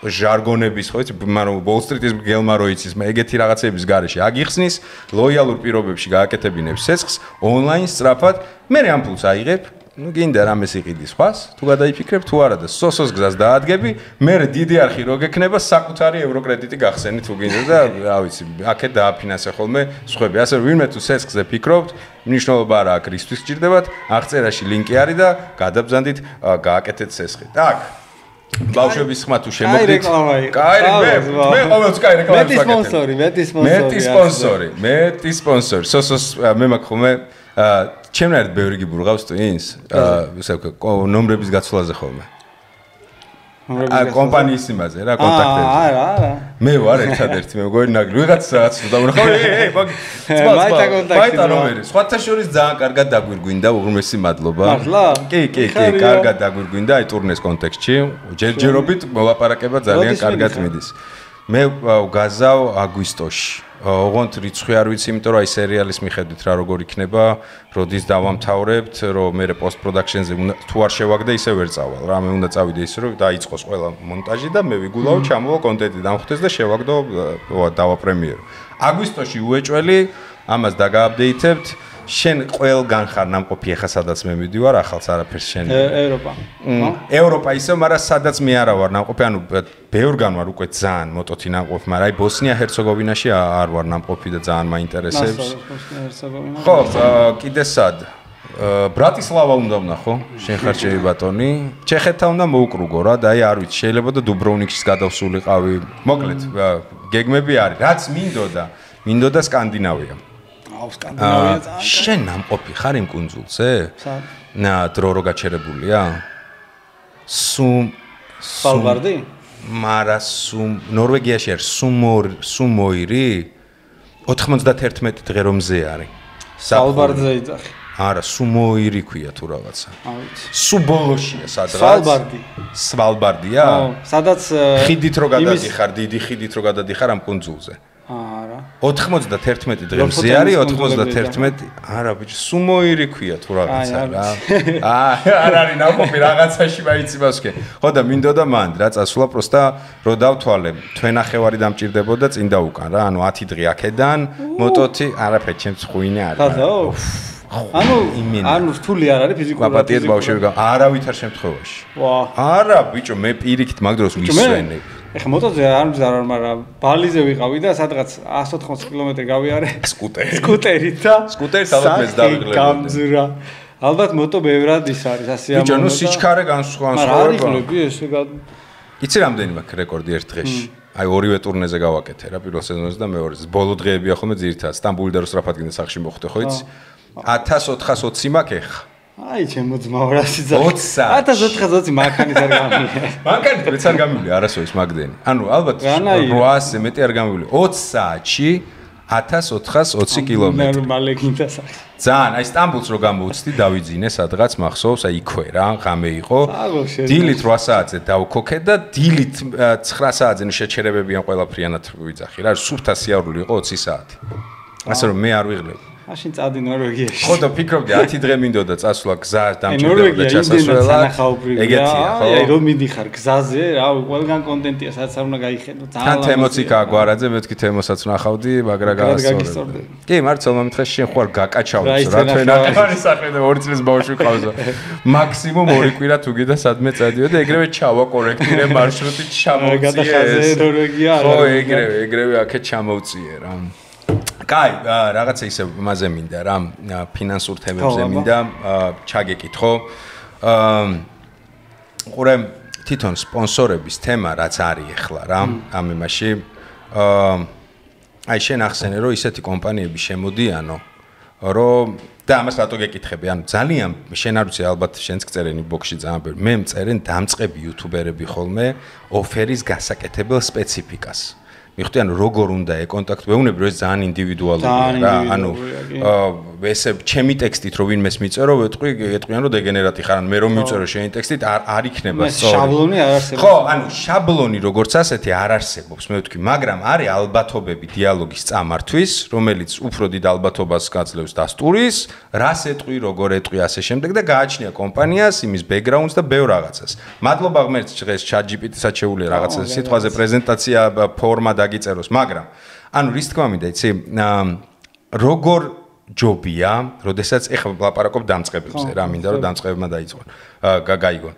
ჟარგონების, ხო იცი, მაგრამ Wall Street-ის გელმა რო იცის, ეგეთი რაღაცების გარეშე აგიხსნის, ლოიალურ პირობებში გააკეთებინებს სესხს, ონლაინ სწრაფად, მე ამ ფულს აიღებ. ნუ გინდა რამეს იყიდი სხვას, თუ გადაიფიქრებ თუ არა და სოსოს გზას დაადგები, მე დიდი არხი რო გექნება საკუთარი ევროკრედიტი გახსენი თუ გინდა და რა ვიცი, აქეთ დააფინანსე ხოლმე სხვები. ასე ვინმე თუ სესხზე ფიქრობთ, მნიშვნელობა არა აქვს რისთვის გჭირდებათ, აღწერაში ლინკი არის და გადაბზანდით, გააკეთეთ სესხი. так. ბავშვების ხმა თუ შემოგდით. კაი, მე ყოველთვის კაი რეკლამას ვაკეთებ. მეტი სპონსორი. სოსოს მე მაქვს ხოლმე ჩემნაირად ბევრი გიბურღავს ტვინს, ისე ნომრების გაცვლაზე ხოლმე. კომპანიის იმაზე რა, კონტაქტებზე. არა. მე ვარ ერთადერთი, მე მგონი ნაგრი ვიღაც რაღაც დავუნახავ. მაიტა ნომერი. სხვათა შორის ძალიან კარგად დაგვირგვინდა, უღრმესი მადლობა. მართლა? კი, კარგად დაგვირგვინდა აი ტურნეს კონტექსტში. ჯერჯერობით მოლაპარაკება ძალიან კარგად მიდის. მე გაზავ აგვისტოში. ოღონდ რიცხვი არ ვიცი, იმიტომ რომ აი სერიალის მიხედვით რა როგორ იქნება, როდის დავამთავრებთ, რომ მე პოსტ პროდაქშენზე თუ არ შევაგდე, ისე ვერ წავალ. რა მე უნდა წავიდე ისე, რომ დაიწყოს ყველა მონტაჟი და მე ვიგულავ, ჩამოვა კონტენტი დამხვდეს და შევაგდო დავაპრემიერო. აგვისტოში უეჭველი, ამას დაგააპდეითებთ. შენ ყველგან ხარ ნამყოფი ახლა სადაც მე მივდივარ ახალს არაფერს შენ ევროპა ევროპა ისე მაგრამ სადაც მე არა ვარ ნამყოფი ანუ ბევრგან ვარ უკვე ძალიან მოტოთი ნამყოფი მაგრამ აი ბოსნია-ჰერცეგოვინაში არ ვარ ნამყოფი და ძალიან მაინტერესებს ხო კიდე სად ბრატისლავა უნდა ვნახო შენ ხარ ჩემი ბატონი ჩეხეთთან უნდა მოუკრუგო რა და აი არ ვიცი შეიძლება და დუბროვნიკში გადავსულიყავი მოკლედ გეგმები არის რაც მინდოდა სკანდინავია შენ ნამყოფი ხარ იმ კუნძულზე? დრო რო გაჩერებულია? სვალბარდი? მარა ნორვეგიაში არის სუმოირი 91 დღე რომ მზე არის. სვალბარდზე იძახი. არა, სუმოირი ქვია თუ რაღაცა. სუბოლოშია სადღაც. სვალბარდია? სადაც ხიდით რო გადადიხარ, დიდი ხიდით რო გადადიხარ ამ კუნძულზე. არა 91 დღე მზე არის 91 არა ბიჭო სუმოირი ქვია თუ რაღაცა რა არ არის ნაყოფი რაღაცაში მაიცი მასკე ხო და მინდოდა მანდ რა წასვლა პროსტა რო დავთვალე თვენახევარი დამჭირდებოდა წინ და უკან რა ანუ 10 დღე აქედან მოტოთი არაფერი ჩემს ხვინე არის ანუ რთული არ არის ფიზიკურად პაპატიეთ ბავშვები არავით არ შემთხვევაში არა ბიჭო მე პირიქით მაგ დროს მისვენე ეხა მოტოზე არ მზარ მაგრამ ბალიზე ვიყავი და სადღაც 180 კილომეტრი გავიარე სკუტერით და სკუტერით ალბათ მეც დავიღლებდი გამძრა ალბათ მოტო ბევრად ის არის ასეა ბიჭო ნუ სიჩქარე განსხვავება მაგრამ არ იღლები ესე იცი რამდენი მაქვს რეკორდი ერთ დღეში აი ორივე ტურნეზე გავაკეთე რა პირველ სეზონზე და მეორეზე ბოლო დღეებია ხოლმე ძირითადად სტამბული და რო სწრაფად გინდა სახში მოხვდე ხო იცი 1420 მაქვს ეხა აი ჩემო ძმაო რა სიძახი 1420 მანქანით არ გამივიდა მანქანით მეც არ გამივიდა არასოდეს მაგდენი ანუ ალბათ 800-ზე მეტი არ გამივიდა 20 საათში 1420 კილომეტრი ნორმალი გინდა სახი ძალიან აი სტამბულს რო გამოვცდი დავიძინე სადღაც მახსოვს აი იქვე რა ღამე იყო დილით 8 საათზე დავქოქე და დილით 9 საათზე ნუ შეჩერებებიან ყველაფრიანად ვიძახი რა სუფთა სიარული იყო 20 საათი ასე რომ მე არ ვიღლები მაშინ წადი ნორვეგიაში. ხო და ფიქრობდი 10 დღე მინდოდა წასვლა გზას დამჭირდება და ჩასასვლელად. ეგეთია ხო? აი რომ მიდიხარ გზაზე, რა ყველგან კონტენტია, სადაც არ უნდა გაიხედო. ძალიან თემოციკა გვარაძე, მე თქვი თემოსაც ნახავდი, მაგრამ გაასწორე. კი, მარცელ მომთხე შენ ხوار გაკაჩავდს რა თქვენ აკარი სახე და 2 წლის ბავშვი ყავსო. მაქსიმუმ 2 კვირა თუ გიდა სადმე წადიო და ეგრევე ჩავა კორექტირე მარშრუტი ჩამოვწიე. გადახაზე ნორვეგია არა. ხო, ეგრევე აქეთ ჩამოვწიე რა. კაი, რაღაცა ისე მასე მინდა რა, ფინანსურ თემებზე მინდა ჩაგეკითხო. ყურე თვითონ სპონსორების თემა რაც არის ახლა რა, ამ იმაში აი შენ ახსენე რომ ისეთი კომპანიები შემოდიანო, რომ და ამას რატო გეკითხები? ანუ ძალიან შენ არ ვიცი ალბათ შენც წერენ ინბოქსში ძალიან ბევრი. მე მწერენ დამწყები იუთუბერები ხოლმე ოფერის გასაკეთებელ სპეციფიკას. მიხდი ანუ როგორ უნდა ეკონტაქტ ვეუბნები რომ ეს ძალიან ინდივიდუალურია რა ანუ ესე ჩემი ტექსტით რომ ვინმეს მიწერო ეტყვიან რომ დეგენერატი ხარ ან მე რომ მივწერო შენი ტექსტით არ იქნება სწორი შაბლონი არ არსებობს ხო ანუ შაბლონი როგორც ასეთი არ არსებობს მე ვთქვი მაგრამ არის ალბათობები დიალოგის წამართვის რომელიც უფრო დიდ ალბათობას გაძლევს დასტურის რას ეტყვი როგორ ეტყვი ასე შემდეგ და გააჩნია კომპანიას იმის ბექგრაუნდს და ბევრ რაღაცას მადლობა ღმერთს დღეს ChatGPT-საც შეუძლია რაღაცა სიტყვაზე პრეზენტაცია ფორმა გიწეროს, მაგრამ ანუ რის თქმა მინდა, იცი, როგორ ჯობია, როდესაც ეხლა ვლაპარაკობ დამწყებებზე რა, მინდა რომ დამწყებებმა დაიწყონ, გაიგონ.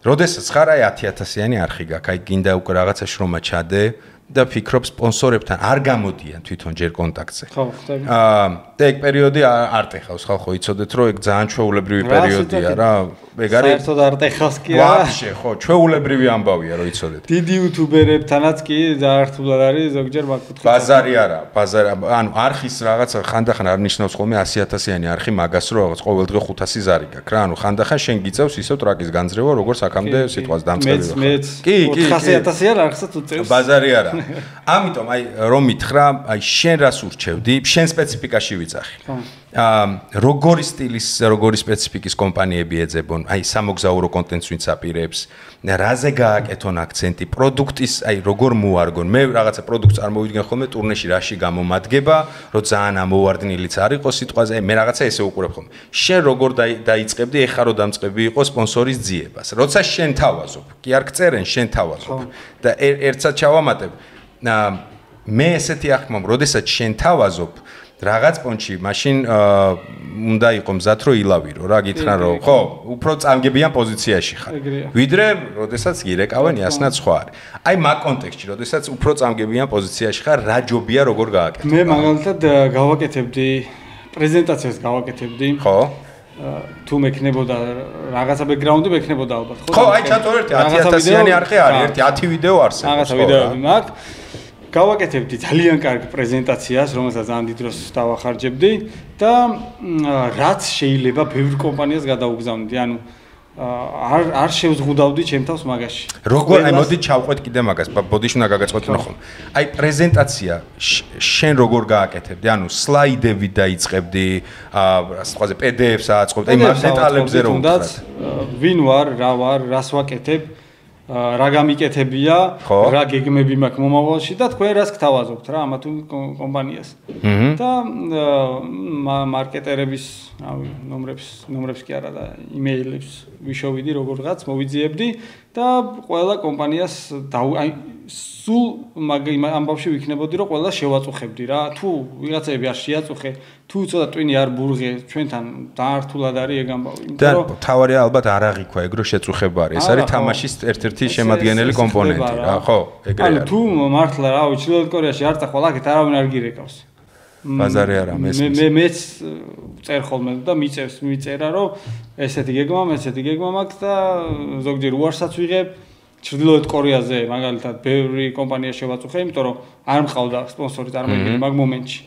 როდესაც ხარ აი 10000-იანი არხი გაქვს, აი გინდა უკვე რაღაცა შრომა ჩადე და ფიქრობ სპონსორებთან არ გამოდიან თვითონ ჯერ კონტაქტზე. ხო, ხტები. და ეგ პერიოდი არ ტეხავს, ხალხო, იცოდეთ რომ ეგ ძალიან ჩვეულებრივი პერიოდია რა. ეგ არის საერთოდ არ ტეხავს კი რა. ვაფშე, ხო, ჩვეულებრივი ამბავია, რომ იცოდეთ. დიდი იუთუბერებთანაც კი ძალიან რთულად არის ზოგჯერ მაგ კუთხით. ბაზარი არა, ბაზარი, ანუ არხის რაღაცა ხანდახან არ ნიშნავს ხოლმე 100000-იანი არხი მაგას რომ რაღაც ყოველ დღე 500 ზარი გაქვს რა. ანუ ხანდახან შენ გიწევს ისევ ტრაკის განძრევა, როგორც აქამდე სიტყვას დამწყები ვარ. კი, 400000-იან არხსაც უწევს. ბაზარი არა. ამიტომ აი რომ მითხრა, აი შენ რას ურჩევდი? შენ სპეციფიკაში ვიძახი. როგორი სტილის, როგორი სპეციფიკის კომპანიები ეძებონ, აი სამოგზაურო კონტენტს ვინც აპირებს, რაზე გააკეთონ აქცენტი, პროდუქტის, აი როგორ მოარგონ. მე რაღაცა პროდუქტს წარმოვიდგენ ხოლმე ტურნეში რაში გამომადგება, რომ ძალიან ამოვარდნილიც არ იყოს სიტყვაზე, აი მე რაღაცა ესე უყურებ ხოლმე. შენ როგორ დაიწყებდი ეხა რომ დამწყები იყო სპონსორის ძიებას. როცა შენ თავაზობ, კი არ გწერენ შენ თავაზობ და ერთსაც ჩავამატებ. მე ესეთი ახმამ, როდესაც შენ თავაზობ რაღაც პონჩი მაშინ უნდა იყო მზად რომ ილავირო რა გითხრა რომ ხო უფრო წამგებიან პოზიციაში ხარ ვიდრე როდესაც გირეკავენ იასნად სხვა არის აი მაგ კონტექსტში როდესაც უფრო წამგებიან პოზიციაში ხარ რა ჯობია როგორ გააკეთო მე მაგალითად გავაკეთებდი პრეზენტაციას გავაკეთებდი ხო თუ მექნებოდა რაღაცა ბექგრაუნდი მექნებოდა ალბათ ხო აი ჩათო ერთი 10000-იანი არხი არის ერთი 10 ვიდეო არსებობს რაღაცა ვიდეოები მაქვს გავაკეთებდი ძალიან კარგ პრეზენტაციას, რომელსაც ძალიან დიდ დროს დავახარჯებდი და რაც შეიძლება ბევრ კომპანიას გადაუგზავნდი. ანუ არ შევზღუდავდი ჩემ თავს მაგაში. როგორ აი მოდი ჩავყვეთ კიდე მაგას, ბოდიში უნდა გაგაწყვეტინო ხომ. აი პრეზენტაცია შენ როგორ გააკეთებდი? ანუ სლაიდები დაიწყებდი, სხვაზე PDF-ს აწყობდი, აი მაგ დეტალებზე რომ ვთქვათ. ვინ ვარ, რა ვარ, რას ვაკეთებ? რა გამიკეთებია, რა გეგმები მაქვს მომავალში და თქვენ რას გთავაზობთ რა ამა თუ კომპანიას. და მარკეტერების, რავი, ნომრებს კი არა და იმეილებს ვიშოვიდი როგორღაც მოვიძიებდი და ყველა კომპანიას აი სულ ამბავში ვიქნებოდი რომ ყველა შევაწუხებდი რა. თუ ვიღაცები არ შეაწუხე, თუ ცოტა ტვინი არ ბურღე, ჩვენთან დაართულად არის ეგ ამბავი. და თავარია ალბათ არ აღიქვა ეგ რო შეწუხება არის. ეს არის თამაშის ერთ-ერთი შემადგენელი კომპონენტი რა, ხო? ეგრე არის. ანუ თუ მართლა რა ვიცი, ჩრდილოეთ კორეაში არ წახვალ აქეთ არავინ არ გირეკავს. ბაზარი არა მესმის. მეც წერ ხოლმე და მიწერა რომ ესეთი გეგმა მაქვს და ზოგჯერ უარსაც ვიღებ. ჩრდილოეთ კორეაზე მაგალითად ბევრი კომპანია შევაწუხე, იმიტომ რომ არ მყავდა სპონსორი წარმოიდგინე მაგ მომენტში.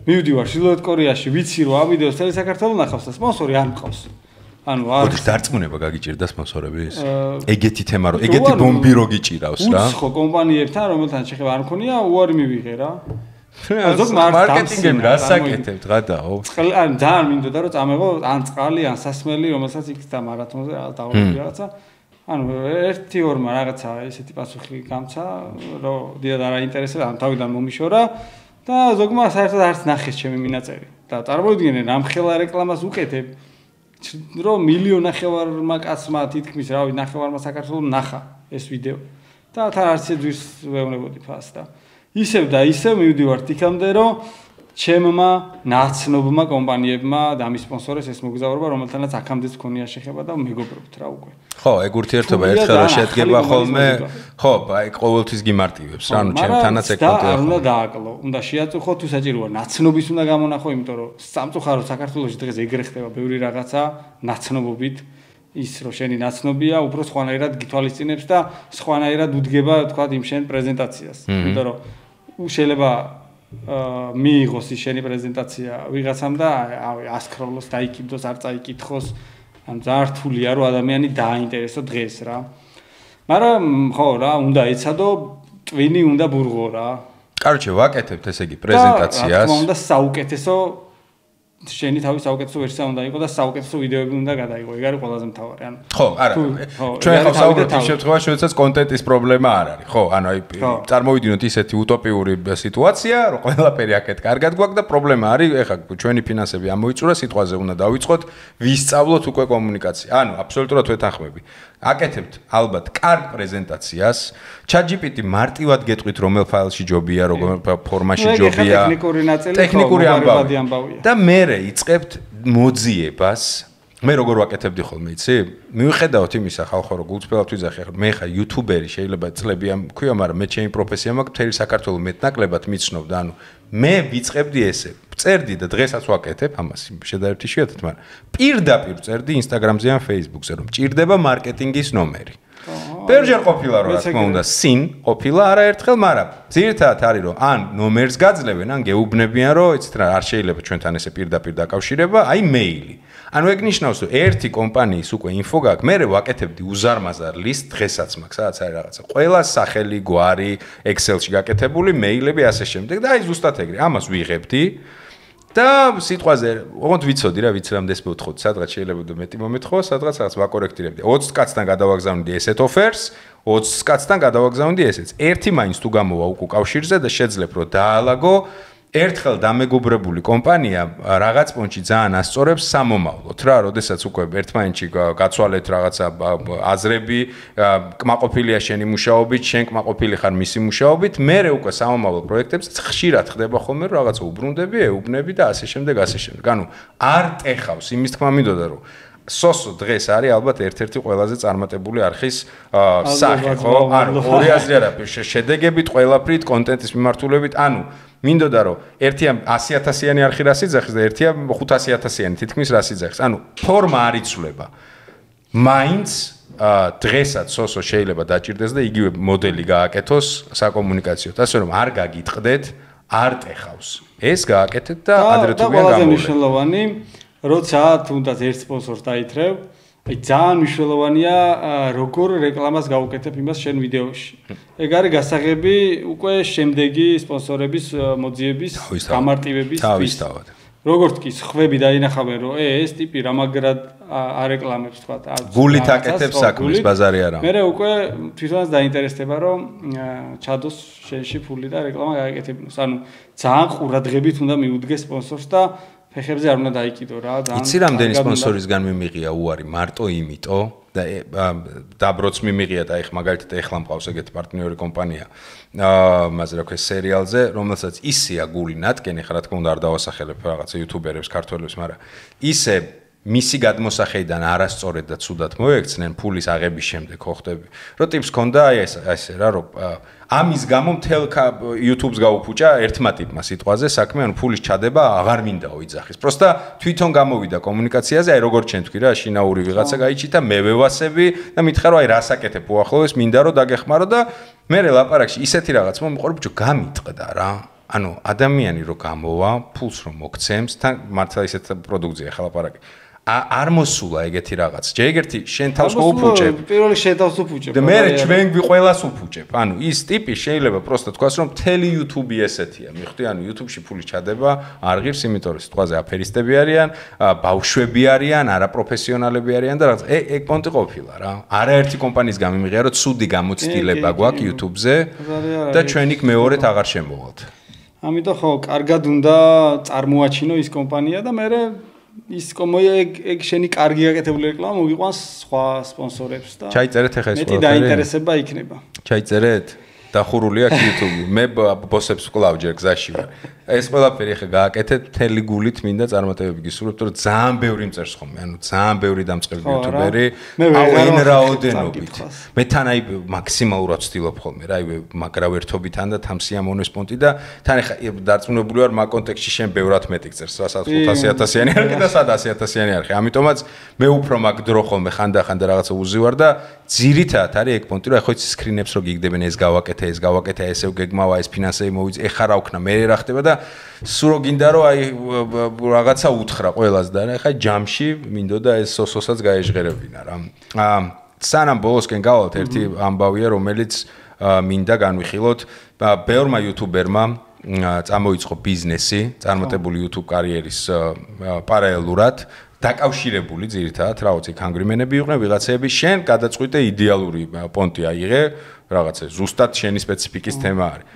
მივდივარ ჩრდილოეთ კორეაში, ვიცი რომ ამ ვიდეოს თელი საქართველოს ნახავს და სპონსორი არ მყავს. ანუ არ დარწმუნება გაგიჭირდა სპონსორების? ეგეთი თემა რომ ეგეთი ბომბი რო გიჭირავს რა. ხო კომპანიებთან რომელთან შეხება არ მქონია, უარი მივიღე რა. ზოგ მარკეტინგები რასაკეთებთ გადაო? ან ძალიან მინდოდა რომ წამეღო ან წყალი, ან სასმელი, რომელსაც იქ და მარათონზე დავუყიდი რაღაცა. ანუ ერთი-ორმა რაღაცა ესეთი პასუხი გამცა, რომ დიახ არ აინტერესებს, ან თავიდან მომიშორა და ზოგმა საერთოდ არც ნახეს ჩემი მინაწერი. და წარმოიდგინე რამხელა რეკლამას უკეთებ, რომ მილიონნახევარმა კაცმა თითქმის რავი ნახევარმა საქართველოს ნახა ეს ვიდეო. და თან არც ძვირს ვეუბნებოდი ფას და ისევ და ისევ მივდივართ იქამდე, რომ ჩემმა ნაცნობმა კომპანიებმა დამისპონსორეს ეს მოგზაურობა, რომელთანაც აქამდეც მქონია შეხება და მეგობრობთ რა უკვე. ხო, ეგ ურთიერთობა ერთხელ რა შედგება ხოლმე, ხო, აი ყოველთვის გიმარტივებს რა, ანუ ჩემთანაც ეგ კონტაქტი. არ უნდა დააკლო, უნდა შეაწუხო თუ საჭიროა, ნაცნობის უნდა გამონახო, იმიტომ რომ სამწუხაროდ საქართველოში დღეს ეგრე ხდება ბევრი რაღაცა ნაცნობობით. ის რომ შენი ნაცნობია, უფრო სხვანაირად გითვალისწინებს და სხვანაირად უდგება, თქვა იმ შენ პრეზენტაციას. იმიტომ რომ შეიძლება მიიღოს ის შენი პრეზენტაცია ვიღაცამ და ასკროლოს დაიკიდოს, არ წაიკითხოს. ან ძალიან რთულია რომ ადამიანი დააინტერესო დღეს რა. მაგრამ ხო რა, უნდა ეცადო, ტვინი უნდა ბურღო რა. კაროჩე, ვაკეთებთ ესე იგი პრეზენტაციას. რა უნდა საუკეთესო შენი თავის საუკეთესო ვერსია უნდა იყოს და საუკეთესო ვიდეოები უნდა გადაიღო. ეგ არის ყველაზე მთავარი. ანუ ხო, არა. ჩვენ ხო საუბრობთ იმ შემთხვევაში, როდესაც კონტენტის პრობლემა არ არის. ხო, ანუ აი წარმოვიდგინოთ ისეთი უტოპიური სიტუაცია, რომ ყველაფერი აქეთ კარგად გვაქვს და პრობლემა არის, ეხლა ჩვენი ფინანსები ამოიწურა, სიტყვაზე უნდა დავიწყოთ, ვისწავლოთ უკვე კომუნიკაცია. ანუ აბსოლუტურად ვეთანხმები. აკეთებთ ალბათ კარგ პრეზენტაციას. ChatGPT მარტივად გეტყვით რომელ ფაილში ჯობია, როგორ ფორმაში ჯობია. ტექნიკური ამბავია. და მე იწყებთ მოძიებას. მე როგორ ვაკეთებდი ხოლმე, იცი? მივხედავთ იმისა, ხალხო რო გულწრფელად ვიძახი, მე ხა იუთუბერი შეიძლება წლებია მქვია, მაგრამ მე ჩემი პროფესია მაქვს, მთელი საქართველოს მეტნაკლებად მიცნობ და ანუ მე ვიწყებდი ესე. წერდი და დღესაც ვაკეთებ ამას შედარებით იშვიათად, მაგრამ პირდაპირ წერდი Instagram-ზე ან Facebook-ზე, რომ ჭირდება მარკეტინგის ნომერი. ბევრჯერ ყოფილა რომ რა თქმა უნდა, სინ ყოფილა არაერთხელ, მაგრამ ძირითადად არის რომ ან ნომერს გაძლევენ, ან გეუბნებიან რომ იცით რა, არ შეიძლება ჩვენთან ესე პირდაპირ დაკავშირება, აი მეილი. ანუ ეგ ნიშნავს რომ ერთი კომპანიის უკვე ინფო გაქვს, მე ვაკეთებდი უზარმაზარ ლისტ დღესაც მაქვს, სადაც არის რაღაცა. ყველა სახელი, გვარი, Excel-ში გაკეთებული, მეილები ასე შემდეგ და აი ზუსტად ეგრე. ამას ვიღებდი და სიტყვაზე, ოღონდ ვიცოდი რა, ვიცი რამდენს მოვთხოვდი, სადღაც შეიძლება და მეტი მომეთხოვა, სადღაც რაღაც ვაკორექტირებდი. 20 კაცთან გადავაგზავნდი ესეთ ოფერს, 20 კაცთან გადავაგზავნდი ესეც. ერთი მაინც თუ გამოვა უკავშირზე და შეძლებ რომ დაალაგო ერთხელ დამეგობრებული კომპანია რაღაც პონჩი ძალიან ასწორებს სამომავლოდ რა, როდესაც უკვე ერთმანეთში გაცვალეთ რაღაცა აზრები, კმაყოფილია შენი მუშაობით, შენ კმაყოფილი ხარ მისი მუშაობით, მერე უკვე სამომავლო პროექტებს ხშირად ხდება ხოლმე რომ რაღაცა უბრუნდები, ეუბნები და ასე შემდეგ, ასე შემდეგ. ანუ არ ტეხავს იმის თქმა მინდოდა რომ სოსო დღეს არის ალბათ ერთ-ერთი ყველაზე წარმატებული არხის სახე, ხო? ანუ ორი აზრი არ აქვს, შედეგებით, ყველაფრით, კონტენტის მიმართულებით, ანუ მინდოდა რომ ერთია 100,000-იანი არხი რას იძახის და ერთია 500,000-იანი თითქმის რას იძახის. ანუ ფორმა არ იცვლება. მაინც დღესაც სოსო შეიძლება დაჭირდეს და იგივე მოდელი გააკეთოს საკომუნიკაციოდ. ასე რომ არ გაგიტყდეთ, არ ტეხავს. ეს გააკეთეთ და ადრე თუ ვინ გამოვლენილი. როცა თუნდაც ერთ სპონსორს დაითრევ, აი ძალიან მნიშვნელოვანია როგორ რეკლამას გავუკეთებ იმას შენ ვიდეოში. ეგ არის გასაღები უკვე შემდეგი სპონსორების მოძიების, გამარტივების თავისთავად. როგორც კი ხვები დაინახავენ რომ ეს ტიპი რამაგრად არეკლამებს თქვა, გულით აკეთებს საქმეს, ბაზარი არა. მე უკვე თვითონაც დაინტერესდება რომ ჩადოს შენში ფული და რეკლამა გააკეთებინოს. ანუ ძალიან ყურადღებით უნდა მიუდგეს სპონსორს და ფეხებზე არ უნდა დაიკიდო რა, ძალიან. იცი რამდენი სპონსორისგან მიმიღია უარი მარტო იმიტომ და დაბროც მიმიღია და ეხ მაგალითად ეხლა მყავს ეგეთი პარტნიორი კომპანია. მასე რა ქვია სერიალზე, რომელსაც ისეა გული ნატკენი, ხა რა თქმა უნდა არ დავასახელებ რაღაცა იუთუბერებს, ქართველებს, მაგრამ ისე მისი გადმოსახედიდან არასწორად და ცუდად მოექცნენ ფულის აღების შემდეგ ხო ხდები. რო ტიპს ქონდა აი ესე რა რომ ამის გამო მთელ YouTube-ს გაუფუჭა ერთმა ტიპმა სიტყვაზე საქმე, ანუ ფულის ჩადება აღარ მინდაო იძახის. პროსტა თვითონ გამოვიდა კომუნიკაციაზე, აი როგორ ჩვენ თქვი რა, შინაური ვიღაცა გაიჩიტა, მე ვევასები და მითხრა რომ აი რას აკეთებ უახლოეს, მინდა რომ დაგეხმარო და მე ლაპარაკში ისეთი რაღაც მომიყორი ბიჭო გამიტყდა რა. ანუ ადამიანი რო გამოვა, ფულს რომ მოგცემს, თან მართლა ისეთ პროდუქცია ხა ლაპარაკი. არ მოსულა ეგეთი რაღაც. ჯერ შენ თავს მოუფუჭებ. პირველი შენ თავს უფუჭებ. და მე ჩვენ ყველას უფუჭებ. ანუ ის ტიპი შეიძლება პროსტა თქვას რომ მთელი YouTube ესეთია. მიხვდი, ანუ YouTube-ში ფული ჩადება, არ ღირს, იმიტომ რომ სიტყვაზე აფერისტები არიან, ბავშვები არიან, არაპროფესიონალები არიან და რაღაც ეგ პონტი ყოფილა რა. არაერთი კომპანიის გამიმიღია რომ ცუდი გამოცდილება გვაქვს YouTube-ზე და ჩვენ იქ მეორედ აღარ შემოვალთ. ამიტომ ხო, კარგად უნდა წარმოაჩინო ის კომპანია და მე ის ეგ შენი კარგი აკეთებული რეკლამა მოგიყვანს სხვა სპონსორებს და ჩაიწერეთ ახლა ეს ყველაფერი. მეტი დაინტერესება იქნება. ჩაიწერეთ? დახურული აქვს YouTube-ი. მე ბოსებს ვკლავ ჯერ გზაში ვარ. ეს ყველაფერი ახლა გააკეთეთ მთელი გულით მინდა წარმატებები გისურვებთ, რომ ძალიან ბევრი მწერს ხოლმე, ანუ ძალიან ბევრი დამწყები YouTuberi, აუენ რაოდენობით. მე თან აი მაქსიმალურად ვცდილობ ხოლმე რა, აი მაგრავერთობი თან და თამსიამონეს პონტი და თან ახლა დარწმუნებული ვარ მაგ კონტექსტში შენ ბევრად მეტი გწერს, რასაც 500,000-იანი არხი და სად 100,000-იანი არხი. ამიტომაც მე უფრო მაგ დრო ხოლმე ხანდახან და რაღაცა უზივარ და ძირითადად არის ეგ პონტი, რომ ახლა იცი სკრინებს რო გიგდებენ ეს გავაკეთე, ესე გეგმავა, ეს ფინანსები მოვიწე, ეხა რა ვქნა, მე რა ხდება და სულ რო გინდა რომ აი რაღაცა უთხრა ყველას და ახლა ჯამში მინდოდა ეს სოსოსაც გაეჟღერებინა რა. სანამ ბოლოსკენ გავალთ ერთი ამბავია, რომელიც მინდა განვიხილოთ, ბევრმა იუთუბერმა წამოიწყო ბიზნესი, წარმატებული YouTube კარიერის პარალელურად დაკავშირებული ძირითადად რაოცი კანგრიმენები იყვნენ ვიღაცები შენ გადაწყვიტე იდეალური პონტი აიღე რაღაცა ზუსტად შენი სპეციფიკის თემა არის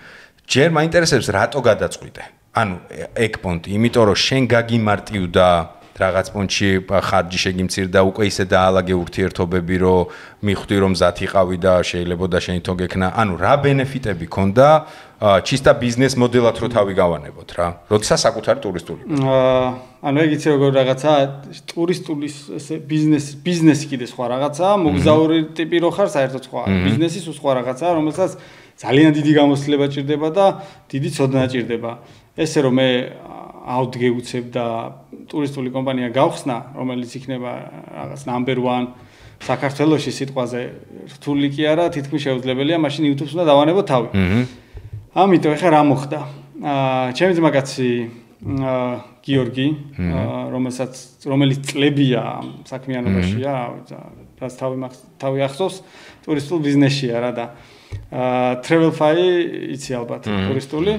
ჯერ მაინტერესებს რატო გადაწყვიტე ანუ ეგ პონტი იმიტომ რომ შენ გაგიმარტივდა რაღაც პონტში ხარჯი შეგიმცირდა უკვე ისე დაალაგე ურთიერთობები რომ მიხვდი რომ მზად იყავი და შეიძლება და შენ თვითონ გექნა ანუ რა ბენეფიტები ქონდა ჩისტა ბიზნეს მოდელად რო თავი გავანებოთ რა როცა საკუთარი ტურისტული ანუ ეგ იცი როგორ რაღაცა ტურისტული ესე ბიზნესი კიდე სხვა რაღაცა მოგზაური ტიპი რო ხარ საერთოდ სხვა ბიზნესი სხვა რაღაცა რომელსაც ძალიან დიდი გამოცდილება ჭირდება და დიდი ცოდნა ჭირდება ესე რომ მე აუდგეუცებ და ტურისტული კომპანია გავხსნა რომელიც იქნება რაღაც number 1 საქართველოში სიტყვაზე რთული კი არა თითქმის შეუძლებელია მაშინ YouTube-ს უნდა დავანებო თავი ამიტომ ეხლა რა მოხდა ჩემი ძმაკაცი გიორგი რომელიც წლებია საქმიანობაშია რაც თავი ახსოვს ტურისტულ ბიზნესშია რა და Travelfy იცი ალბათ ტურისტული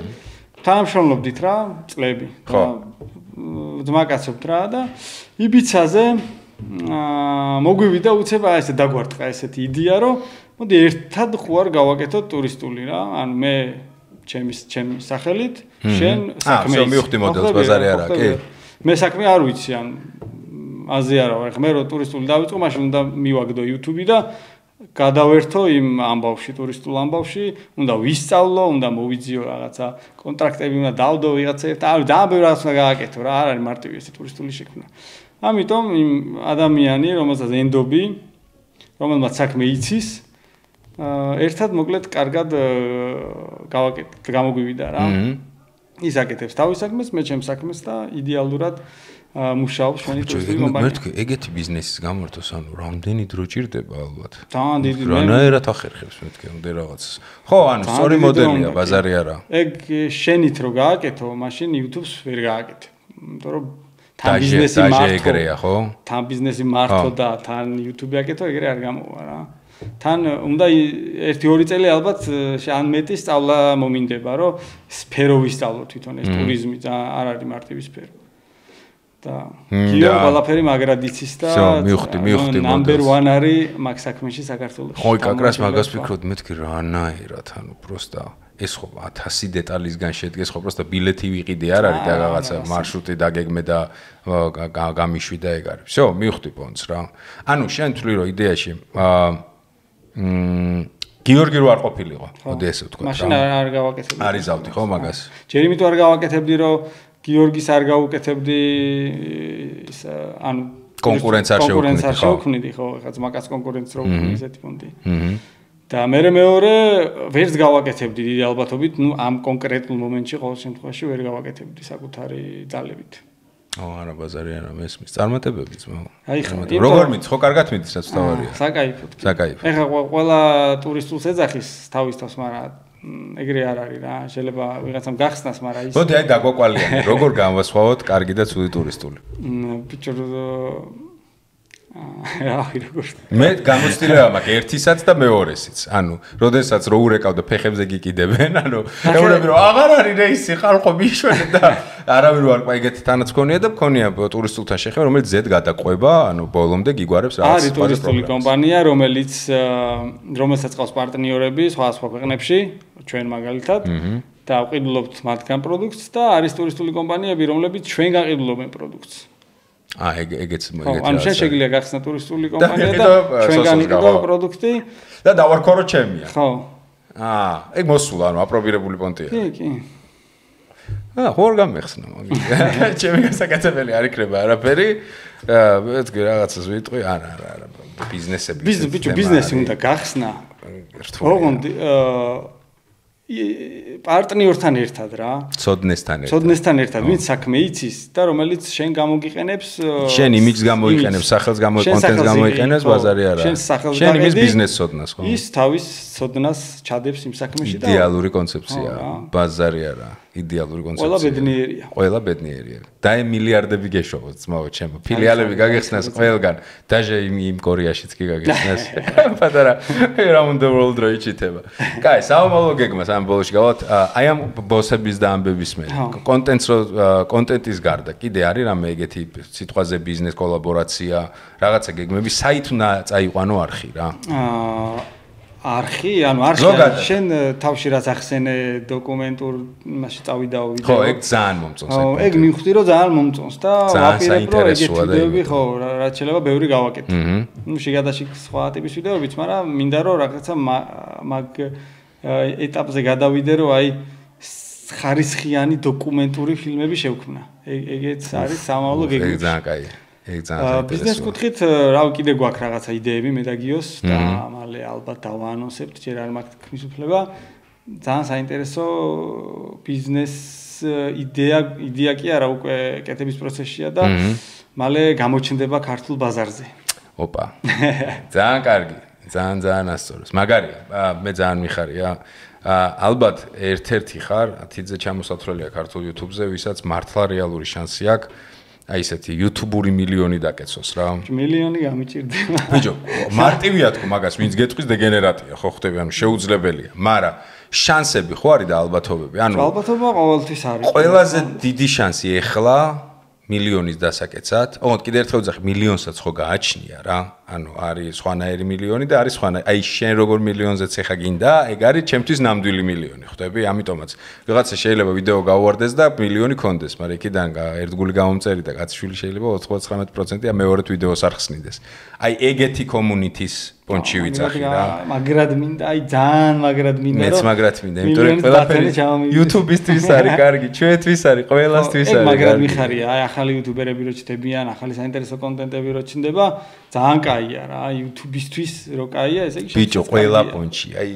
თანამშრომლობდით რა წლები და ძმაკაცობთ რა და იბიცაზე მოგვივიდა უცებ აი ესე დაგვარტყა ესეთი იდეა რომ მოდი ერთად ხوار გავაკეთოთ ტურისტული რა ანუ მე ჩემი სახელით, შენ საქმე იცი. მივხვდი მოდელს ბაზარი არა, კი. მე საქმე არ ვიცი, ან აზე არა ვარ, მე რო ტურისტული დავიწყო, მაშინ უნდა მივაგდო YouTube-ი და გადავერთო იმ ამბავში, ტურისტულ ამბავში, უნდა ვისწავლო, უნდა მოვიძიო რაღაცა კონტრაქტები, უნდა დავდო ვიღაცაებთან, და ბევრი რაღაც უნდა გააკეთო რა, არ არის მარტივი ეს ტურისტული შექმნა. ამიტომ იმ ადამიანი, რომელსაც ენდობი, რომელმაც საქმე იცის, ერთად მოკლედ კარგად გავაკეთეთ, გამოგვივიდა რა. ის აკეთებს თავის საქმეს, მე ჩემს საქმეს და იდეალურად მუშაობს ჩვენი ტურისტული კომპანია. მე თქვი, ეგეთი ბიზნესის გამართოს, ანუ რამდენი დრო ჭირდება ალბათ. თან დიდი რანაირად ახერხებს მე თქვი, უნდა რაღაცას. ხო, ანუ სწორი მოდელია, ბაზარი არა. ეგ შენით რო გააკეთო, მაშინ YouTube-ს ვერ გააკეთე. იმიტომ რომ თან ბიზნესი მართო, ხო? თან ბიზნესი მართო და თან YouTube-ი აკეთო, ეგრე არ გამოვა რა. თან უნდა 1-2 წელი ალბათ ან მეტი სწავლა მომინდება, რომ სფერო ვისწავლო თვითონ ეს ტურიზმი და არ არის მარტივი სფერო. და გიო ყველაფერი მაგრად იცის და მივხვდი ნამბერ 1 არის მაგ საქმეში საქართველოში. ხო, აკრას მაგას ვფიქრობ, მე თქვი რანაირად, ანუ პროსტა ეს ხო 1000 დეტალისგან შედგეს, ხო პროსტა ბილეთი ვიყიდე არ არის და რაღაცა მარშრუტი დაგეგმე და გამიშვი და ეგ არის. всё, მივხვდი პონც რა. ანუ შენ თვლი რომ იდეაში გიორგი რო არ ყოფილიყო, მოდი ესე ვთქვა რა. მაშინ არ გავაკეთებდი. არ იზავდი ხო მაგას? ჯერ იმიტომ არ გავაკეთებდი, რომ გიორგის არ გაუკეთებდი ის ანუ კონკურენცია არ შევქმნიდი ხო, ხა ძმაკაც კონკურენცია რო ვქნი ესეთი ფონდი. და მეორე ვერც გავაკეთებდი დიდი ალბათობით, ნუ ამ კონკრეტულ მომენტში ყოველ შემთხვევაში ვერ გავაკეთებდი საკუთარი ძალებით. არა ბაზარი არა მესმის წარმატებები ძმა. აი ხო, როგორ მით, ხო კარგად მიდის რაც თავარია. საკაიფოდ. საკაიფო. ეხლა ყველა ტურისტულს ეძახის თავის თავს, მაგრამ ეგრე არ არის რა, შეიძლება ვიღაცამ გახსნას, მაგრამ ის მოდი აი დაგვაკვალიანი, როგორ განვასხვავოთ კარგი და ცუდი ტურისტული. ბიჭო აი როგორ მე გამოცდილება მაქვს ერთისაც და მეორესიც. ანუ, როდესაც რო ურეკავ და ფეხებზე გიკიდებენ, ანუ ეუბნები რომ აღარ არის რეისი, ხალხო მიშვენე და არავინ არ ყვა ეგეთი თანაც ქონია და მქონია ტურისტულთან შეხება, რომელიც ზედ გადაყვება, ანუ ბოლომდე გიგوارებს რაღაც არის ტურისტული კომპანია, რომელსაც ყავს პარტნიორები სხვა ქვეყნებში, ჩვენ მაგალითად და ვყიდულობთ მათგან პროდუქტს და არის ტურისტული კომპანიები, რომლებიც ჩვენ გაყიდულობენ პროდუქტს. ეგეც ანუ შენ შეგიძლია გახსნა ტურისტული კომპანია და ჩვენგან იყიდო პროდუქტი და დავარქვა რომ ჩემია. ხო. ეგ მოსულა, ანუ აპრობირებული პონტია. კი. ხო გამეხსნა მაგ. ჩემი გასაკეთებელი არ იქნება არაფერი. მე თქვი რაღაცას ვიტყვი, არა, ბიზნესები. ბიზნესი უნდა გახსნა. ოღონდ პარტნიორთან ერთად რა. ცოდნესთან ერთად, ვინც საქმე იცის და რომელიც შენ გამოგიყენებს, შენ იმიჯს გამოიყენებს, სახელს კონტენტს გამოიყენებს, ბაზარი არა. შენ იმის ბიზნეს ცოდნას ხო? ის თავის ცოდნას ჩადებს იმ საქმეში და იდეალური კონცეფცია, ბაზარი არა. იდეალური კონცეფცია. ყველა ბედნიერია. და მილიარდები გეშოვოთ ძმაო ჩემო. ფილიალები გაგეხსნას ყველგან. დაჟე იმ კორეაშიც კი გაგეხსნას. პატარა around the world რო იჩითება. კაი, საომალო გეგმას ამ ბოლოში გავთ. აი ამ ბოსების და ამბების მე. კონტენტის გარდა კიდე არის რამე ეგეთი სიტყვაზე ბიზნეს კოლაბორაცია, რაღაცა გეგმები, საით უნდა წაიყვანო არხი რა. არხი, ანუ არხი შენ თავში რაც ახსენე დოკუმენტურ მასში წავიდაო ვიდეო. ხო, ეგ ძალიან მომწონს. ეგ მივხვდი რომ ძალიან მომწონს და ვაპირებ რომ ეგეთი ვიდეოები ხო, რაც შეიძლება ბევრი გავაკეთო. ნუ შეგადაში სხვა ტიპის ვიდეოებიც, მაგრამ მინდა რომ რაღაცა მაგ ეტაპზე გადავიდე რომ აი ხარისხიანი დოკუმენტური ფილმები შევქმნა. ეგეც არის სამავლო გეგმები. ეგ ძალიან კაია. ბიზნეს კუთხით რავი კიდე გვაქვს რაღაცა იდეები მე და გიოს და მალე ალბათ დავაანონსებთ, ჯერ არ მაქვს თქმის უფლება. ძალიან საინტერესო ბიზნეს იდეა კი არა, უკვე კეთების პროცესშია და მალე გამოჩნდება ქართულ ბაზარზე. ოპა. ძალიან კარგი, ძალიან ასწორებს. მაგარია, მე ძალიან მიხარია. ალბათ ერთ-ერთი ხარ, 10-ზე ჩამოსათვლელია ქართულ YouTube-ზე, ვისაც მართლა რეალური შანსი აქვს აი ესეთი YouTube-ური მილიონი დაკეცოს რა. მილიონი გამიჭირდება. ბიჭო, მარტივია თქო მაგას, ვინც გეტყვის დეგენერატია, ხო ხტები, ანუ შეუძლებელია, მაგრამ შანსები ხო არის და ალბათობები. ანუ ალბათობა ყოველთვის არის. ყველაზე დიდი შანსი ეხლა მილიონის დასაკეცად. ოღონდ კიდე ერთხელ ვძახი, მილიონსაც ხო გააჩნია რა. ანუ არის სხვანაირი მილიონი და არის სხვანაირი. აი შენ როგორ მილიონზეც ეხა გინდა, ეგ არის ჩემთვის ნამდვილი მილიონი, ხვდები? ამიტომაც ვიღაცა შეიძლება ვიდეო გაუვარდეს და მილიონი კონდეს, მაგრამ იქიდან ერთგული გამომწერი და კაცშვილი შეიძლება 99% მეორედ ვიდეოს არ ხსნიდეს. აი ეგეთი კომუნიტის პონჩი ვიწახი რა. მაგრად მინდა, აი ძალიან მაგრამ მინდა. მეც მაგრად მინდა, იმიტომ რომ ყველაფერი YouTube-ისთვის არის კარგი, ჩვენთვის არის, ყველასთვის არის. მაგრად მიხარია, აი ახალი YouTuber-ები რო ჩდებიან, ახალი საინტერესო კონტენტები რო ჩნდება, ძალიან კაია რა, YouTube-ისთვის რო კაია, ესე იგი ბიჭო, ყველა პონჩი, აი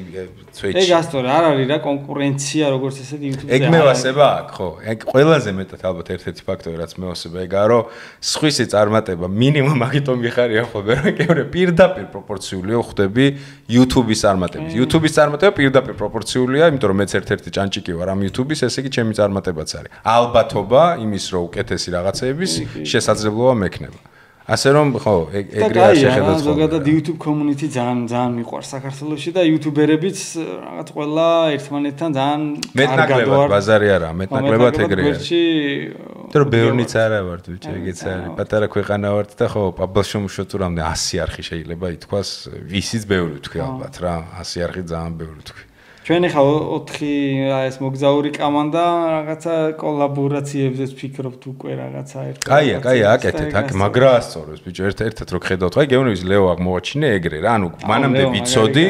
Twitch. ეგ ასწორე, არ არის რა კონკურენცია, როგორც ესეთი YouTube-ზე. ეგ მევასება აქვს, ხო? ეგ ყველაზე მეტად ალბათ ერთ-ერთი ფაქტორი, რაც მევასება, ეგაა, რომ სხვისი წარმატება მინიმუმ მაგიტომ მიხარია ხოლმე, რომ კიდე პირდაპირ პროპორციულია ხვდები YouTube-ის წარმატების. YouTube-ის წარმატება პირდაპირ პროპორციულია, იმიტომ რომ მეც ერთ-ერთი ჭანჭიკი ვარ ამ YouTube-ის, ესე იგი ჩემი წარმატებაც არის. ალბათობა იმის, რომ უკეთესი რაღაცეების შესაძლებლობა მექნება. ასე რომ ხო, ეგრე არ შეხედოთ ხოლმე. ზოგადად YouTube community ძალიან მიყვარს საქართველოში და YouTuber-ებიც რაღაც ყველა ერთმანეთთან ძალიან მეტნაკლებად ბაზარი არა, მეტნაკლებად ეგრეა. იმიტომ რომ ბევრნიც არა ვართ, ბიჭო, ეგეც არის. პატარა ქვეყანა ვართ და ხო, პაბლშომუშო თუ რამდენი 100 არხი შეიძლება ითქვას, ვისიც ბევრი ვთქვი ალბათ რა, 100 არხი ძალიან ბევრი ვთქვი. ჩვენ ახლა 4 ეს მოგზაური კამანდა რაღაცა კოლაბორაციებზეც ვფიქრობთ უკვე რაღაცა ერთ. კაია, აკეთეთ, აქ მაგრა ასწორებს ბიჭო, ერთ-ერთად რო ხედავთ, აი გეუბნების ლეო აქ მოვაჩინე ეგრე რა, ანუ მანამდე ვიცოდი,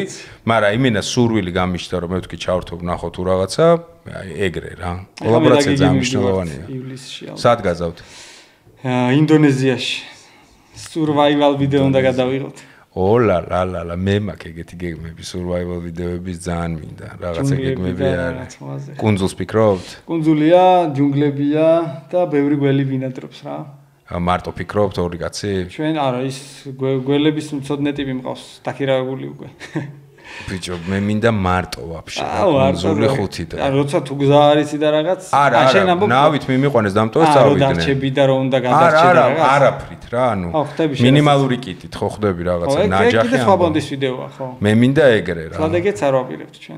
მაგრამ იმენა სურვილი გამიშთა რომ მე ვთქვი ჩავერთო ვნახო თუ რაღაცა, აი ეგრე რა. კოლაბორაცია ძალიან მნიშვნელოვანია. სად გაზავთ? ინდონეზიაში. survival ვიდეო უნდა გადავიღოთ. ლა მე მაქვს ეგეთი გეგმები survival ვიდეოების ძალიან მინდა რაღაცა გეგმები არის კუნძულს ფიქრობთ კუნძულია ჯუნგლებია და ბევრი გველი ბინადრობს რა მარტო ფიქრობთ ორი კაცი ჩვენ არა ის გველების მცოდნე ტიპი მყავს დაქირავებული უკვე ბიჭო მე მინდა მარტო ვაფშე კუნძული 5 დღე როცა თუ გზა არის და რაღაც არა ნავით მიმიყვანეს დამტოვეს წავიდნენ რა დარჩები და რომ უნდა გადარჩე და რაღაც არაფრით რა ანუ მინიმალური კიტით ხო ხდები რაღაცა ნაჯახი ამ ფაბონდის ვიდეოა ხო მე მინდა ეგრე რა ხლა ეგეც არ ვაპირებთ ჩვენ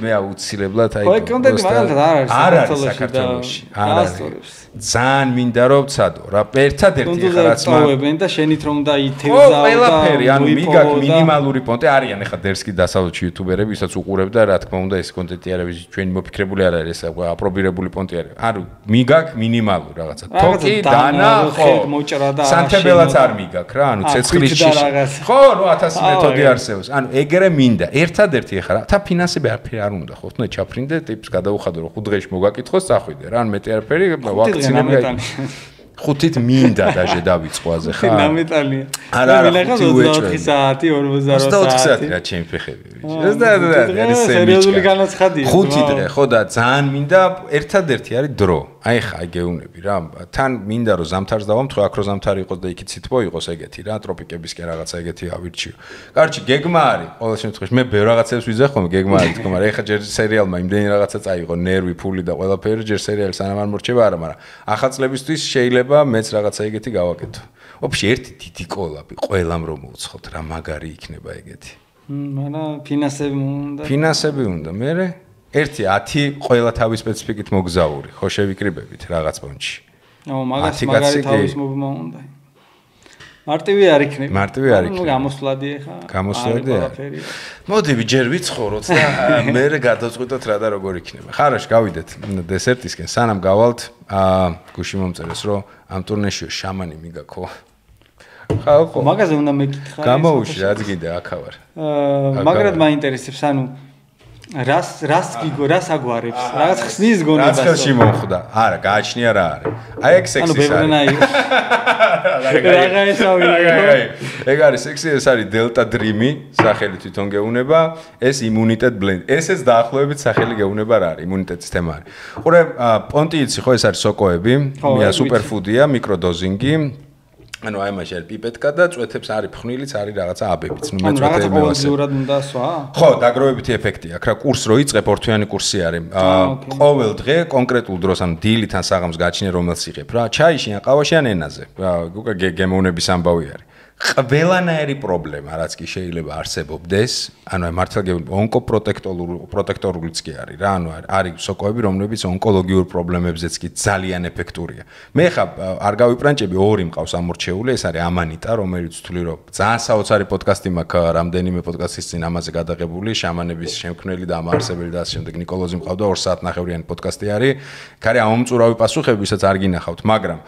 მე აუცილებლად აი ხო კონტენტი მაგალითად არ არის საქართველოში არ არის ძალიან მინდა რომ ვცადო რა ერთადერთი ხა რაც მოვებენ და შენით რომ და ითევზაო და ყველაფერი ანუ მიგაკ მინიმალური პონტი არიან ეხა დერსკი დასავლეთში იუთუბერები ვისაც უყურებ და რა თქმა უნდა ეს კონტენტი არის ჩვენი მოფიქრებული არ არის ეს აპრობირებული პონტი არის ანუ მიგაკ მინიმალური რაღაცა თოკი დანა ხო სანთებელაც არ მიგაკ რა ანუ ცეცხლის შიში ხო რო 1000 მეთოდი არსებობს ანუ ეგრე მინდა ერთადერთი ეხა რა თა ფინანსები არ უნდა ხო თუნდაც ჩაფრინდე ტიპს გადაუხადო რომ 5 დღეში მოგაკითხოს წახვიდე რა ანუ მეტი არაფერი ვაქცინები 5-ით მინდა დაჟე დავიწყოაზე ხა. ნამეტალია. არა, 24 საათი, 48 საათი. რა ჩემი ფეხები. ეს და სერიოზული განაცხადია. 5 დღე, ხო და ძალიან მინდა ერთადერთი არის დრო. აი ხა გეუნები რა. თან მინდა რომ ზამთარს დავამთხო, აქ რო ზამთარი იყოს და იქით სითბო იყოს ეგეთი რა, ტროპიკებისკენ რაღაცა ეგეთი ავირჩიო. კარჩი გეგმა არის. ყოველ შემთხვევაში მე ბევრ რაღაცებს ვიზახ ხომ გეგმა არის თქო, მაგრამ ეხა ჯერ სერიალმა იმდენი რაღაცა წაიღო, ნერვი, ფული და ყველაფერი ჯერ სერიალი სანამ არ მორჩება არა, მაგრამ ახალ წლებისთვის შეიძლება მეც რაღაცა ეგეთი გავაკეთო. ოფში ერთი დიდი კოლაბი ყველამ რომ მოვცხოთ რა მაგარი იქნება ეგეთი. მაგრამ ფინანსები უნდა. მე ერთი 10 ყველა თავის სპეციფიკით მოგზაური, ხო შევიკრიბებით რაღაც პონჩი. მაგარი თავის მობმა უნდა. მარტივი არ იქნება. მარტივი არ იქნება. გამოსვლადი ხა. გამოსვლადი. მოდი ჯერ ვიცხოვროთ და მე გადავწყვიტოთ რა და როგორ იქნება. ხარაში გავიდეთ დესერტისკენ, სანამ გავალთ, გუში მომწერეს რომ ამ ტურნეშიო შამანი მიგაქო. ხო, მაგაზე უნდა მეკითხა. გამოვუში რაც გინდა აქავარ. მაგრად მაინტერესებს, ანუ რას გიგო, რას აგვარებს? რაღაც ხსნის გონება. რაც ხელში მომხდა. არა, გააჩნია რა არის. აი ეგ სექსის არის. ანუ ბევრნაირი. ეგ არის სექსი, ეს არის დელტა დრიმი, სახელი თვითონ გეუნება, ეს იმუნიტეტ ბლენდი. ესეც დაახლოებით სახელი გეუნება რა არის, იმუნიტეტის თემა არის. ყურე, პონტი იცი ხო, ეს არის სოკოები, სუპერფუდია, მიკროდოზინგი. ანუ აი მაშინ არის პიპეტკა და წვეთებს არის ფხვნილიც, არის რაღაცა აბებიც. ნუ მე წვეთები მევასე. უნდა სვა? ხო, დაგროვებითი ეფექტი აქვს. რა კურს რო იწყებ, ორთვიანი კურსი არის. ყოველ დღე კონკრეტულ დროს, ანუ დილით ან საღამოს გააჩნია რომელს იღებ რა. ჩაიში ან ყავაში ან ენაზე. უკვე გემოვნების ამბავი არის. ყველანაირი პრობლემა, რაც კი შეიძლება არსებობდეს, ანუ მართლა ონკოპროტექტორულიც კი არის რა, ანუ არის სოკოები, რომლებიც ონკოლოგიურ პრობლემებზეც კი ძალიან ეფექტურია. მე ხა არ გავიპრანჭები, ორი მყავს ამორჩეული, ეს არის ამანიტა, რომელიც ვთვლი, რომ ძალიან საოცარი პოდკასტი მაქვს, რამდენიმე პოდკასტის წინ ამაზე გადაღებული, შამანების შემქმნელი და ამაარსებელი და ასე შემდეგ ნიკოლოზი მყავდა 2 საათნახევრიანი პოდკასტი არის. ქარი ამომწურავი პასუხები, ვისაც არ გინახავთ, მაგრამ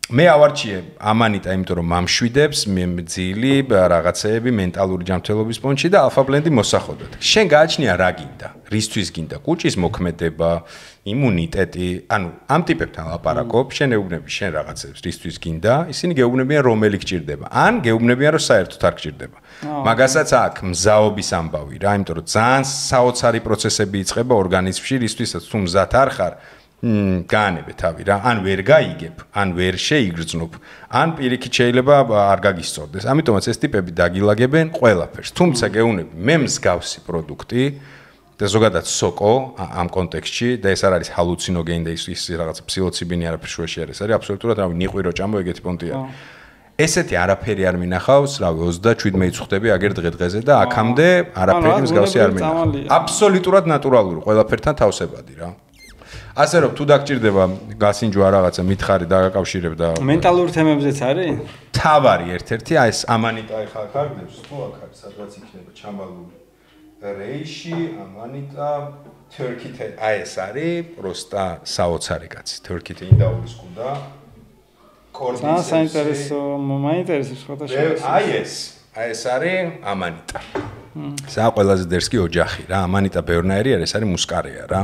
მე ავარჩიე ამანიტა, იმიტომ რომ მამშვიდებს, ძილი, რაღაცეები, მენტალური ჯანმრთელობის პონჩი და ალფა ბლენდი მოსახოდოთ. შენ გააჩნია რა გინდა? რისთვის გინდა? კუჭის მოქმედება, იმუნიტეტი, ანუ ამ ტიპებთან ლაპარაკობ, შენ ეუბნები შენ რაღაცებს, რისთვის გინდა, ისინი გეუბნებიან რომელი გჭირდება, ან გეუბნებიან რომ საერთოდ არ გჭირდება. მაგასაც აქ მზაობის ამბავი რა, იმიტომ რომ ძალიან საოცარი პროცესები იწყება ორგანიზმში, რისთვისაც თუ მზად არ ხარ, გაანებე თავი რა, ან ვერ გაიგებ, ან ვერ შეიგრძნობ, ან პირიქით შეიძლება არ გაგისწორდეს. ამიტომაც ეს ტიპები დაგილაგებენ ყველაფერს. თუმცა გეუბნები, მე მსგავსი პროდუქტი და ზოგადად სოკო ამ კონტექსტში და ეს არ არის ჰალუცინოგენი და ის რაღაც ფსილოციბინი არაფერ შუაში არის, არის აბსოლუტურად რავი ნიყვირო ჭამო ეგეთი პონტია. ესეთი არაფერი არ მინახავს, რავი 27 მეიცხვდები აგერ დღე-დღეზე და აქამდე არაფერი მსგავსი არ მინახავს. აბსოლუტურად ნატურალური, ყველაფერთან თავსებადი რა. ასე რომ თუ დაგჭირდება გასინჯვა რაღაცა მითხარი დაგაკავშირებ და მენტალურ თემებზეც არის? თავარი ერთ-ერთი ეს ამანიტა ხა კარგებს, თუ აქ არის სადღაც იქნება ჩამალული. რეიში, ამანიტა, თურქითე, ეს არის პროსტა საოცარი კაცი. თურქითე ინდაურის კუდა. კორდიცეპსი. საინტერესო, მაინტერესებს ხოთა ეს არის ამანიტა. სა ყველაზე დერსკი ოჯახი რა, ამანიტა ბერნაერი არის, ეს არის მუსკარეა რა.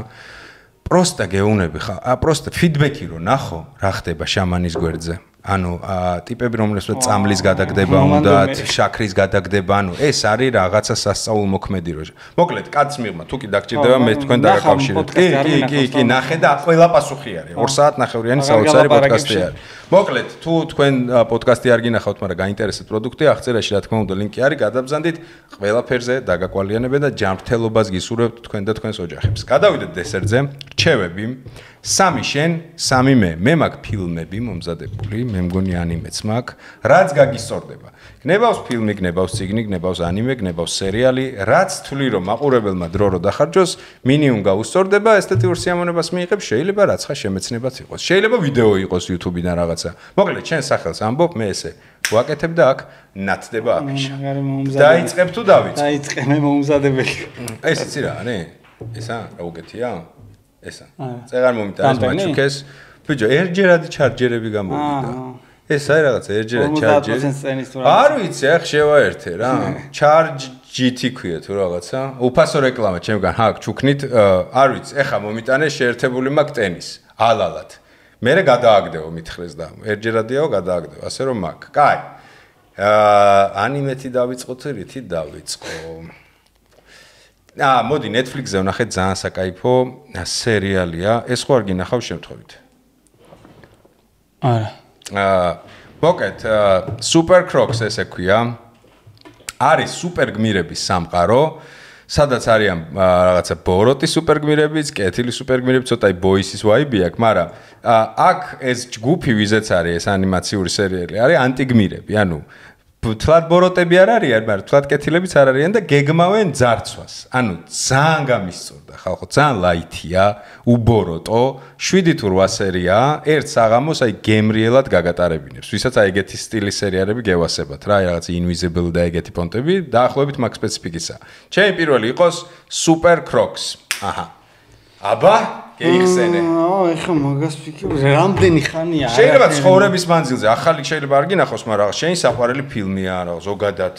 პროსტა გეუნები ხა, პროსტა ფიდბექი რო ნახო, რა ხდება შამანის გვერდზე. ანუ ტიპები რომლებსაც წამლის გადაგდება უნდათ, შაქრის გადაგდება, ანუ ეს არის რაღაცა სასწაულ მოქმედი რო. მოკლედ, კაცს მიღმა, თუ კი დაგჭირდება მე თქვენ დაგაკავშირებთ. კი, ნახე და ყველა პასუხი არის. 2 საათნახევრიანი საოცარი პოდკასტი არის. მოკლედ, თუ თქვენ პოდკასტი არ გინახავთ, მაგრამ გაინტერესებთ პროდუქტი, აღწერაში რა თქმა უნდა ლინკი არის, გადაბზანდით, ყველაფერზე დაგაკვალიანებეთ და ჯანმრთელობას გისურვებთ თქვენ და თქვენს ოჯახებს. გადავიდეთ დესერტზე, რჩევები. 3 შენ, 3 მე. მე მაქვს ფილმები მომზადებული, მე მგონი ანიმეც მაქვს. რაც გაგისწორდება. გნებავს ფილმი, გნებავს წიგნი, გნებავს ანიმე, გნებავს სერიალი, რაც თვლი რომ მაყურებელმა დრო რო დახარჯოს, მინიმუმ გაუსწორდება, ესთეტიურ სიამოვნებას მიიღებს, შეიძლება რაცხა შემეცნებაც იყოს. შეიძლება ვიდეო იყოს YouTube-დან რაღაცა. მოკლედ, შენ სახელს ამბობ, მე ესე ვაკეთებ და აქ ნათდება აფიში. დაიწყებ თუ დავიწყო? დაიწყე მე მომზადებელი. ეს იცი რა არის? ესა რა უკეთია? ესა. წეღარ მომიტანეს მაჩუკეს. ბიჭო, ერთჯერადი ჩარჯერები გამოვიდა. ეს არის რაღაც ერთჯერადი ჩარჯერი. არ ვიცი, ახ შევაერთე რა. Charge GT ქვია თუ რაღაცა. უფასო რეკლამა ჩემგან ჰაკ ჩუქნით, არ ვიცი, ეხა მომიტანე შეერთებული მაქვს ტენის. ალალად. მერე გადააგდეო მითხრეს და ერთჯერადიაო გადააგდეო, ასე რომ მაქვს. კაი. ანიმეთი დავიწყოთ, რითი დავიწყო? მოდი Netflix-ზე ვნახეთ ძალიან საკაიფო სერიალია. ეს ხო არ გინახავ შემთხვევით? არა. მოკეთ, Super Crocs ესე ქვია. არის სუპერ გმირების სამყარო, სადაც არიან რაღაცა ბოროტი სუპერ გმირებიც, კეთილი სუპერ გმირები, ცოტა ბოისის ვაიბი აქვს, მაგრამ აქ ეს ჯგუფი ვიზეც არის, ეს ანიმაციური სერიალი არის ანტიგმირები, ანუ თლად ბოროტები არ არიან, მაგრამ თლად კეთილებიც არ არიან და გეგმავენ ძარცვას. ანუ ძალიან გამისწორდა ხალხო, ძალიან ლაითია, უბოროტო, 7 თუ 8 სერია, ერთ საღამოს აი გემრიელად გაგატარებინებს. ვისაც აი ეგეთი სტილის სერიალები გევასებათ რა, რაღაც Invisible და ეგეთი პონტები, დაახლოებით მაგ სპეციფიკისა. ჩემი პირველი იყოს Super Crocs. აჰა. აბა გეიხსენე. ეხა მაგას ფიქრობ, რამდენი ხანია? შეიძლება ცხოვრების მანძილზე, ახალი შეიძლება არ გინახოს, მაგრამ შენი საყვარელი ფილმია რა, ზოგადად.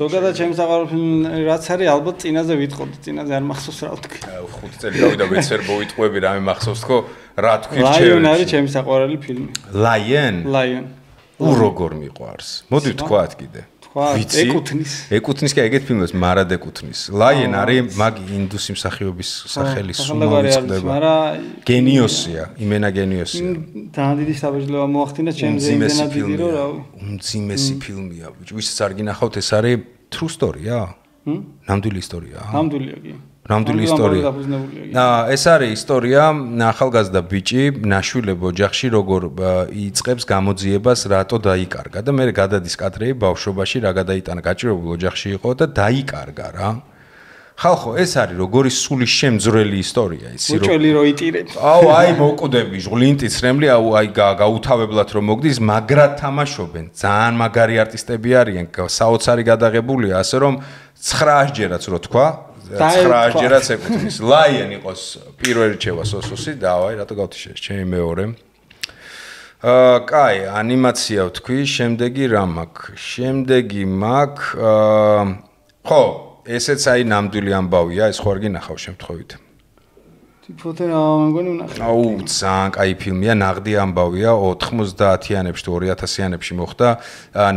ზოგადად ჩემი საყვარელი ფილმი რაც არის, ალბათ წინაზე ვიტყოდი, წინაზე არ მახსოვს რა ვთქვი. 5 წელი გავიდა ვეცერ მოვიტყვები რა მე მახსოვს თქო, რა თქვი რჩევები. Lion არის ჩემი საყვარელი ფილმი. Lion. როგორ მიყვარს? მოდი ვთქვათ კიდე. ეკუთნის კი ეგეთ ფილმებს მარად ეკუთნის. Lion არის მაგ ინდუსი მსახიობის სახელი სუმოვიწყდება. გენიოსია, იმენა გენიოსია. ძალიან დიდი საბეჭდილება მოახდინა ჩემზე იმენად დიდი რომ რავი. უმძიმესი ფილმია, ბიჭო. ვისაც არ გინახავთ, ეს არის true story-ა? ნამდვილი ისტორიაა. ნამდვილია კი. ნამდვილი ისტორია. ეს არის ისტორია ახალგაზრდა ბიჭი ნაშვილებ ოჯახში როგორ იწყებს გამოძიებას რატო დაიკარგა და მე გადადის კადრები ბავშვობაში რა გადაიტანა გაჭირებულ ოჯახში იყო და დაიკარგა რა. ხალხო ეს არის როგორი სული შემძვრელი ისტორია ისი რო უჭველი რო იტირებს. აი მოკვდები ჟღლინტის რემლი აი გაუთავებლად რომ მოგდის მაგრად თამაშობენ ძალიან მაგარი არტისტები არიან საოცარი გადაღებულია ასე რომ 900 ჯერაც რო თქვა 900 ჯერაც ეკუთვნის ლაიენ იყოს პირველი რჩევა სოსოსი დავაი რატო გავთიშეს ჩემი მეორე კაი ანიმაცია ვთქვი შემდეგი რა მაქვს შემდეგი მაქვს ხო ესეც აი ნამდვილი ამბავია ეს ხო არ გინახავ შემთხვევით ტიპოთე რა მეგონი ვნახე აუ ძალიან კაი ფილმია ნაღდი ამბავია 90-იანებში თუ 2000-იანებში მოხდა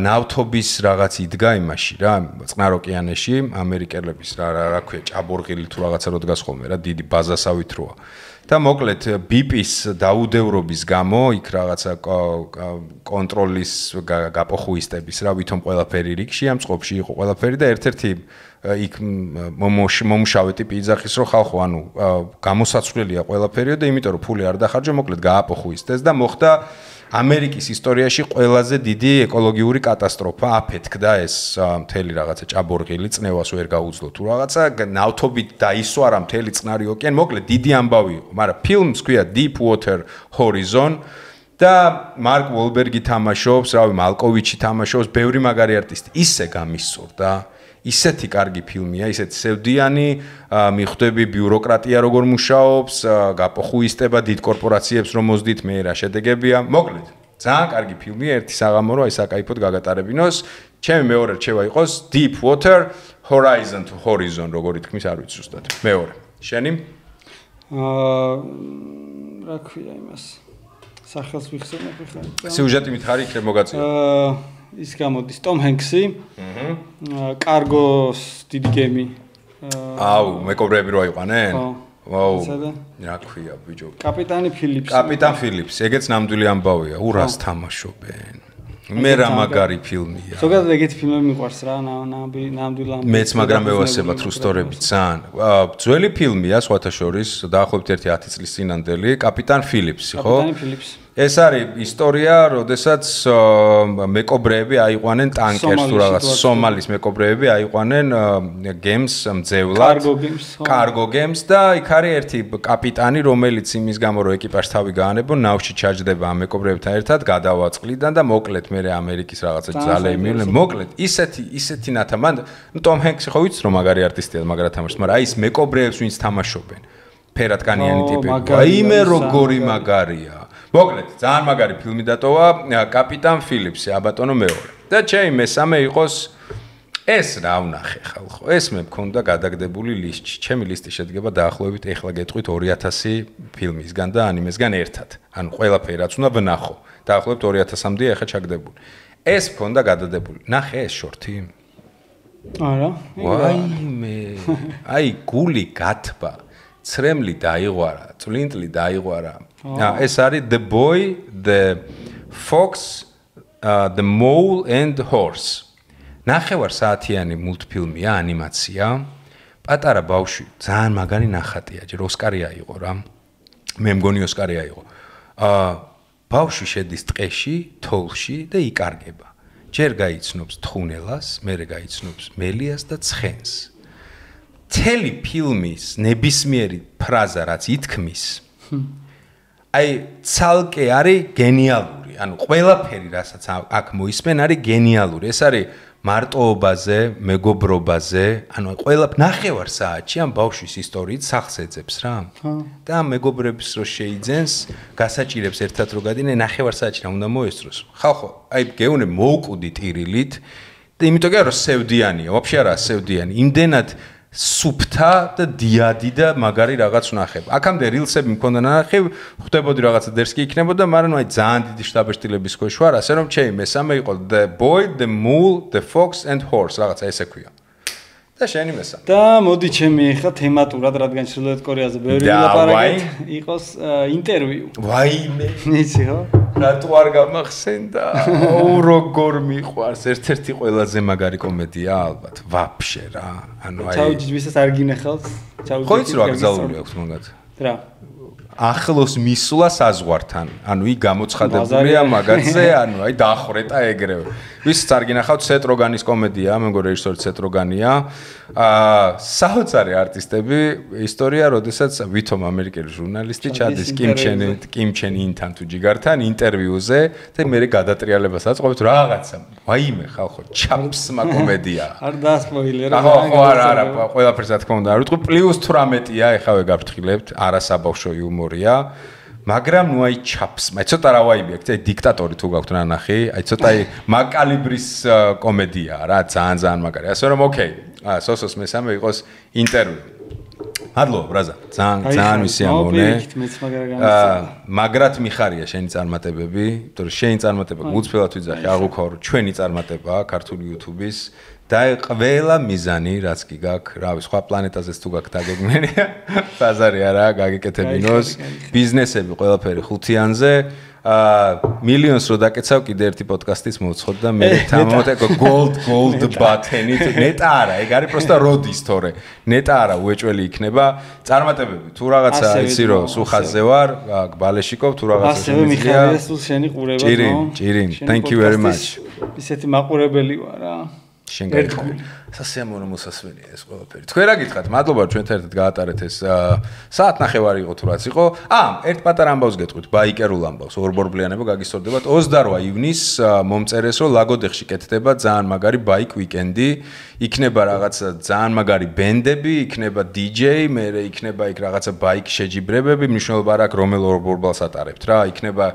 ნავთობის რაღაც იდგა იმაში რა წყნარ ოკეანეში ამერიკელების რა ქვია ჭაბორღილი თუ რაღაცა რო დგას ხოლმე რა დიდი ბაზასავით როა და მოკლედ ბიპის დაუდევრობის გამო იქ რაღაცა კონტროლის გაპოხუისტების რა ვითომ ყველაფერი რიგში ამ წყობში იყო ყველაფერი და ერთ-ერთი იქ მომუშავე ტიპი იძახის რომ ხალხო ანუ გამოსაცვლელია ყველაფერიო და იმიტომ რომ ფული არ დახარჯა მოკლედ გააპოხუისტეს და მოხდა ამერიკის ისტორიაში ყველაზე დიდი ეკოლოგიური კატასტროფა აფეთქდა ეს მთელი რაღაცა ჭაბორღილი წნევას ვერ გაუძლო თუ რაღაცა ნავთობით დაისვარა მთელი წყნარი ოკეანე მოკლედ დიდი ამბავი იყო მაგრამ ფილმს ქვია Deep Water Horizon და მარკ ვოლბერგი თამაშობს რავი მალკოვიჩი თამაშობს ბევრი მაგარი არტისტი ისე გამისურდა ისეთი კარგი ფილმია, ისეთი სევდიანი, მიხვდები ბიუროკრატია როგორ მუშაობს, გაპოხუისტება დიდ კორპორაციებს რომ მოსდით მე რა შედეგებია. მოკლედ, ძალიან კარგი ფილმია, ერთი საღამო რო აი საკაიფოდ გაგატარებინოს. ჩემი მეორე რჩევა იყოს Deep Water Horizon to Horizon, როგორი თქმის არ ვიცი ზუსტად. მეორე. შენი? რა ქვია იმას? სახელს ვიხსენებ ხარ. სიუჟეტი მითხარი იქნებ მოგაწია. ის გამოდის ტომ ჰენქსი. კარგოს დიდი გემი. აუ, მეკობრეები რო აიყვანენ? ვაუ. რა ქვია ბიჭო? კაპიტანი ფილიპსი. კაპიტან ფილიპსი, ეგეც ნამდვილი ამბავია. ურას თამაშობენ. მე რა მაგარი ფილმია. ზოგადად ეგეთი ფილმები მიყვარს რა, ნამდვილ ამბავი. მეც მაგრამ მევასება თრუსტორები ძალიან. ძველი ფილმია, სხვათა შორის, დაახლოებით 10 წლის წინანდელი, კაპიტან ფილიპსი, ხო? კაპიტანი ფილიპსი. ეს არის ისტორია, როდესაც მეკობრეები აიყვანენ ტანკერს თუ რაღაც სომალის მეკობრეები აიყვანენ გემს მძევლად კარგო გემს და იქ არის ერთი კაპიტანი რომელიც იმის გამო რომ ეკიპაჟს თავი გაანებონ ნავში ჩაჯდება ამ მეკობრეებთან ერთად გადავაწყლიდან და მოკლედ მე ამერიკის რაღაცა ძალე მივლენ მოკლედ ისეთი ნათა მან ტომ ჰენქსი ხო ვიცი რომ მაგარი არტისტია მაგრად თამაშობს მაგრამ აი ეს მეკობრეებს ვინც თამაშობენ ფერატკანიანი ტიპები აი მე როგორი მაგარია მოკლედ, ძალიან მაგარი ფილმი დატოვა კაპიტან ფილიპსი, აბატონო მეორე. და ჩემი მესამე იყოს ეს რა ვნახე ხალხო. ეს მე მქონდა გადაგდებული ლისტში. ჩემი ლისტი შედგება დაახლოებით ეხლა გეტყვით 2000 ფილმისგან და ანიმესგან ერთად. ანუ ყველაფერი რაც უნდა ვნახო. დაახლოებით 2000-მდე ეხლა ჩაგდებული. ეს მქონდა გადადებული. ნახე ეს შორტი? არა. ვაიმე. აი გული გათბა. ცრემლი დაიღვარა, წვლინტლი დაიღვარა. ეს არის The Boy, the Fox, the Mole and the Horse. ნახევარ საათიანი მულტფილმია, ანიმაცია. პატარა ბავშვი, ძალიან მაგარი ნახატია, ჯერ ოსკარი აიღო რა. მე მგონი ოსკარი აიღო. ბავშვი შედის ტყეში, თოვლში და იკარგება. ჯერ გაიცნობს თხუნელას, მერე გაიცნობს მელიას და ცხენს. მთელი ფილმის ნებისმიერი ფრაზა რაც ითქმის აი ცალკე არის გენიალური ანუ ყველაფერი რასაც აქ მოისმენ არის გენიალური ეს არის მარტოობაზე მეგობრობაზე ანუ ყველა ნახევარ საათში ამ ბავშვის ისტორიით სახს ეძებს რა და ამ მეგობრებს რო შეიძენს გასაჭირებს ერთად რო გადინე ნახევარ საათში რა უნდა მოესწროს ხალხო აი გეუნე მოუკვდი ტირილით და იმიტომ რომ სევდიანია ვაფშე არა სევდიანი იმდენად სუფთა და დიადი და მაგარი რაღაც ვნახებ. აქამდე რილსები მქონდა ნახე, ხვდებოდი რაღაცა დერსკი იქნებოდა, მაგრამ აი ძალიან დიდი შტაბ-შტილების ქვეშ ვარ, ასე რომ ჩემი მესამე იყო The Boy, the Mole, the Fox and Horse, რაღაცა ესე ქვია. და შენი მესამე. და მოდი ჩემი ახლა თემატურად, რადგან ჩრდილოეთ კორეაზე ბევრი ლაპარაკეთ, იყოს ინტერვიუ. ვაიმე. იცი ხო? რატო არ გამახსენდა? როგორ მიყვარს, ერთ-ერთი ყველაზე მაგარი კომედია ალბათ. ვაფშე რა. ანუ აი ჩაუჯი ვისაც არ გინახავს, ჩაუჯი. ხო იცი რა გზავნილი აქვს მაგათ. რა. ახლოს მისვლა საზღვართან. ანუ იქ გამოცხადებულია მაგაზე, ანუ აი დახრეტა ეგრევე. ვისაც არ გინახავთ სეთ როგანის კომედია, მე მგონი რეჟისორი სეთ როგანია. საოცარი არტისტები, ისტორია, როდესაც ვითომ ამერიკელი ჟურნალისტი ჩადის კიმ ჩენ ინთან თუ ჯიგართან ინტერვიუზე და მე გადატრიალებას აწყობთ რაღაცა. ვაიმე ხალხო, ჩაფსმა კომედია. არ დაასპოილერა. ხო, არა, ყველაფერს რა თქმა უნდა არ ვიტყვი, პლუს 18-ია, ეხავე გაფრთხილებთ, არასაბავშვო იუმორია. მაგრამ ნუ აი ჩაფსმა, აი ცოტა რა ვაიბი აქვს, აი დიქტატორი თუ გაქვთ ნანახი, აი ცოტა აი მაკალიბრის კომედია რა, ძალიან მაგარი. ასე რომ ოკეი. სოსოს მესამე იყოს ინტერვიუ. მადლობა ბრაზა, ძალიან ვისიამოვნე. მაგრად მიხარია შენი წარმატებები, იმიტომ რომ შენი წარმატება გულწრფელად ვიძახი, აღუქვა რომ ჩვენი წარმატებაა ქართული YouTube-ის და ყველა მიზანი რაც კი გაქვს, რავი, სხვა პლანეტაზეც თუ გაქვს დაგეგმენია, ბაზარი არა, გაგეკეთებინოს, ბიზნესები ყველაფერი ხუთიანზე. მილიონს რო დაკეცავ კიდე ერთი პოდკასტის მოვცხოთ და მე თამამოტეკო gold button-ით ნეტა არა, ეგ არის პროსტა როდის თორე ნეტა არა უეჭველი იქნება წარმატებები თუ რაღაცა იცი რომ სულ ხაზზე ვარ ბალეშიკობ თუ რაღაცა ასევე მიხარია სულ შენი ყურება ჭირინ thank you very much ისეთი მაყურებელი ვარ რა შენ გაიგე სასიამოვნო მოსასვენია ეს ყველაფერი. თქვენ რა გითხათ? მადლობა ჩვენთან ერთად გაატარეთ ეს საათ ნახევარი იყო თუ რაც იყო. ერთ პატარა ამბავს გეტყვით, ბაიკერულ ამბავს, ორბორბლიანება გაგისწორდებათ. 28 ივნისს მომწერეს რომ ლაგოდეხში კეთდება ძალიან მაგარი ბაიკ ვიკენდი. იქნება რაღაცა ძალიან მაგარი ბენდები, იქნება DJ, მერე იქნება იქ რაღაცა ბაიკ შეჯიბრებები, მნიშვნელობა არ აქვს რომელ ორბორბალს ატარებთ რა. იქნება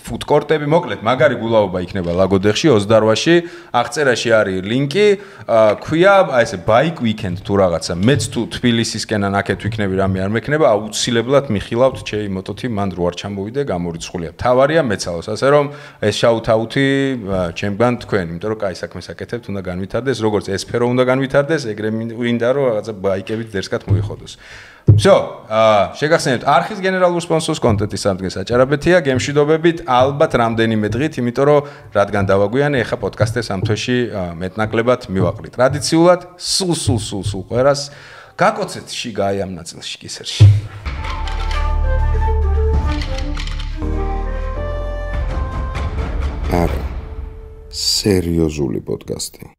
ფუდკორტები, მოკლედ მაგარი გულაობა იქნება ლაგოდეხში 28-ში. აღწერაში არის ლინკი. ქვია აი ესე ბაიკ ვიკენდ თუ რაღაცა მეც თუ თბილისისკენ ან აქეთ ვიქნები რამე არ მექნება აუცილებლად მიხილავთ ჩემი მოტოთი მან რო არ ჩამოვიდე გამორიცხულია თავარია მეცალოს ასე რომ ეს შაუთაუთი ჩემგან თქვენ იმიტომ რომ კაი საქმეს აკეთებთ უნდა განვითარდეს როგორც ეს სფერო უნდა განვითარდეს ეგრე მინდა რომ რაღაცა ბაიკებით დერსკად მოიხოდოს всё, შეგახსენებთ არხის გენერალურ სპონსორს კონტენტის სამდგეს აჭარაბეთია გემშვიდობებით ალბათ რამდენიმე დღით, იმიტომ რომ რადგან დავაგვიანე ეხა პოდკასტებს ამ თვეში მეტნაკლებად მივაყრით. ტრადიციულად სულ ყვერას გაკოცეთ შიგა აი ამ ნაწილში კისერში. არა, სერიოზული პოდკასტი.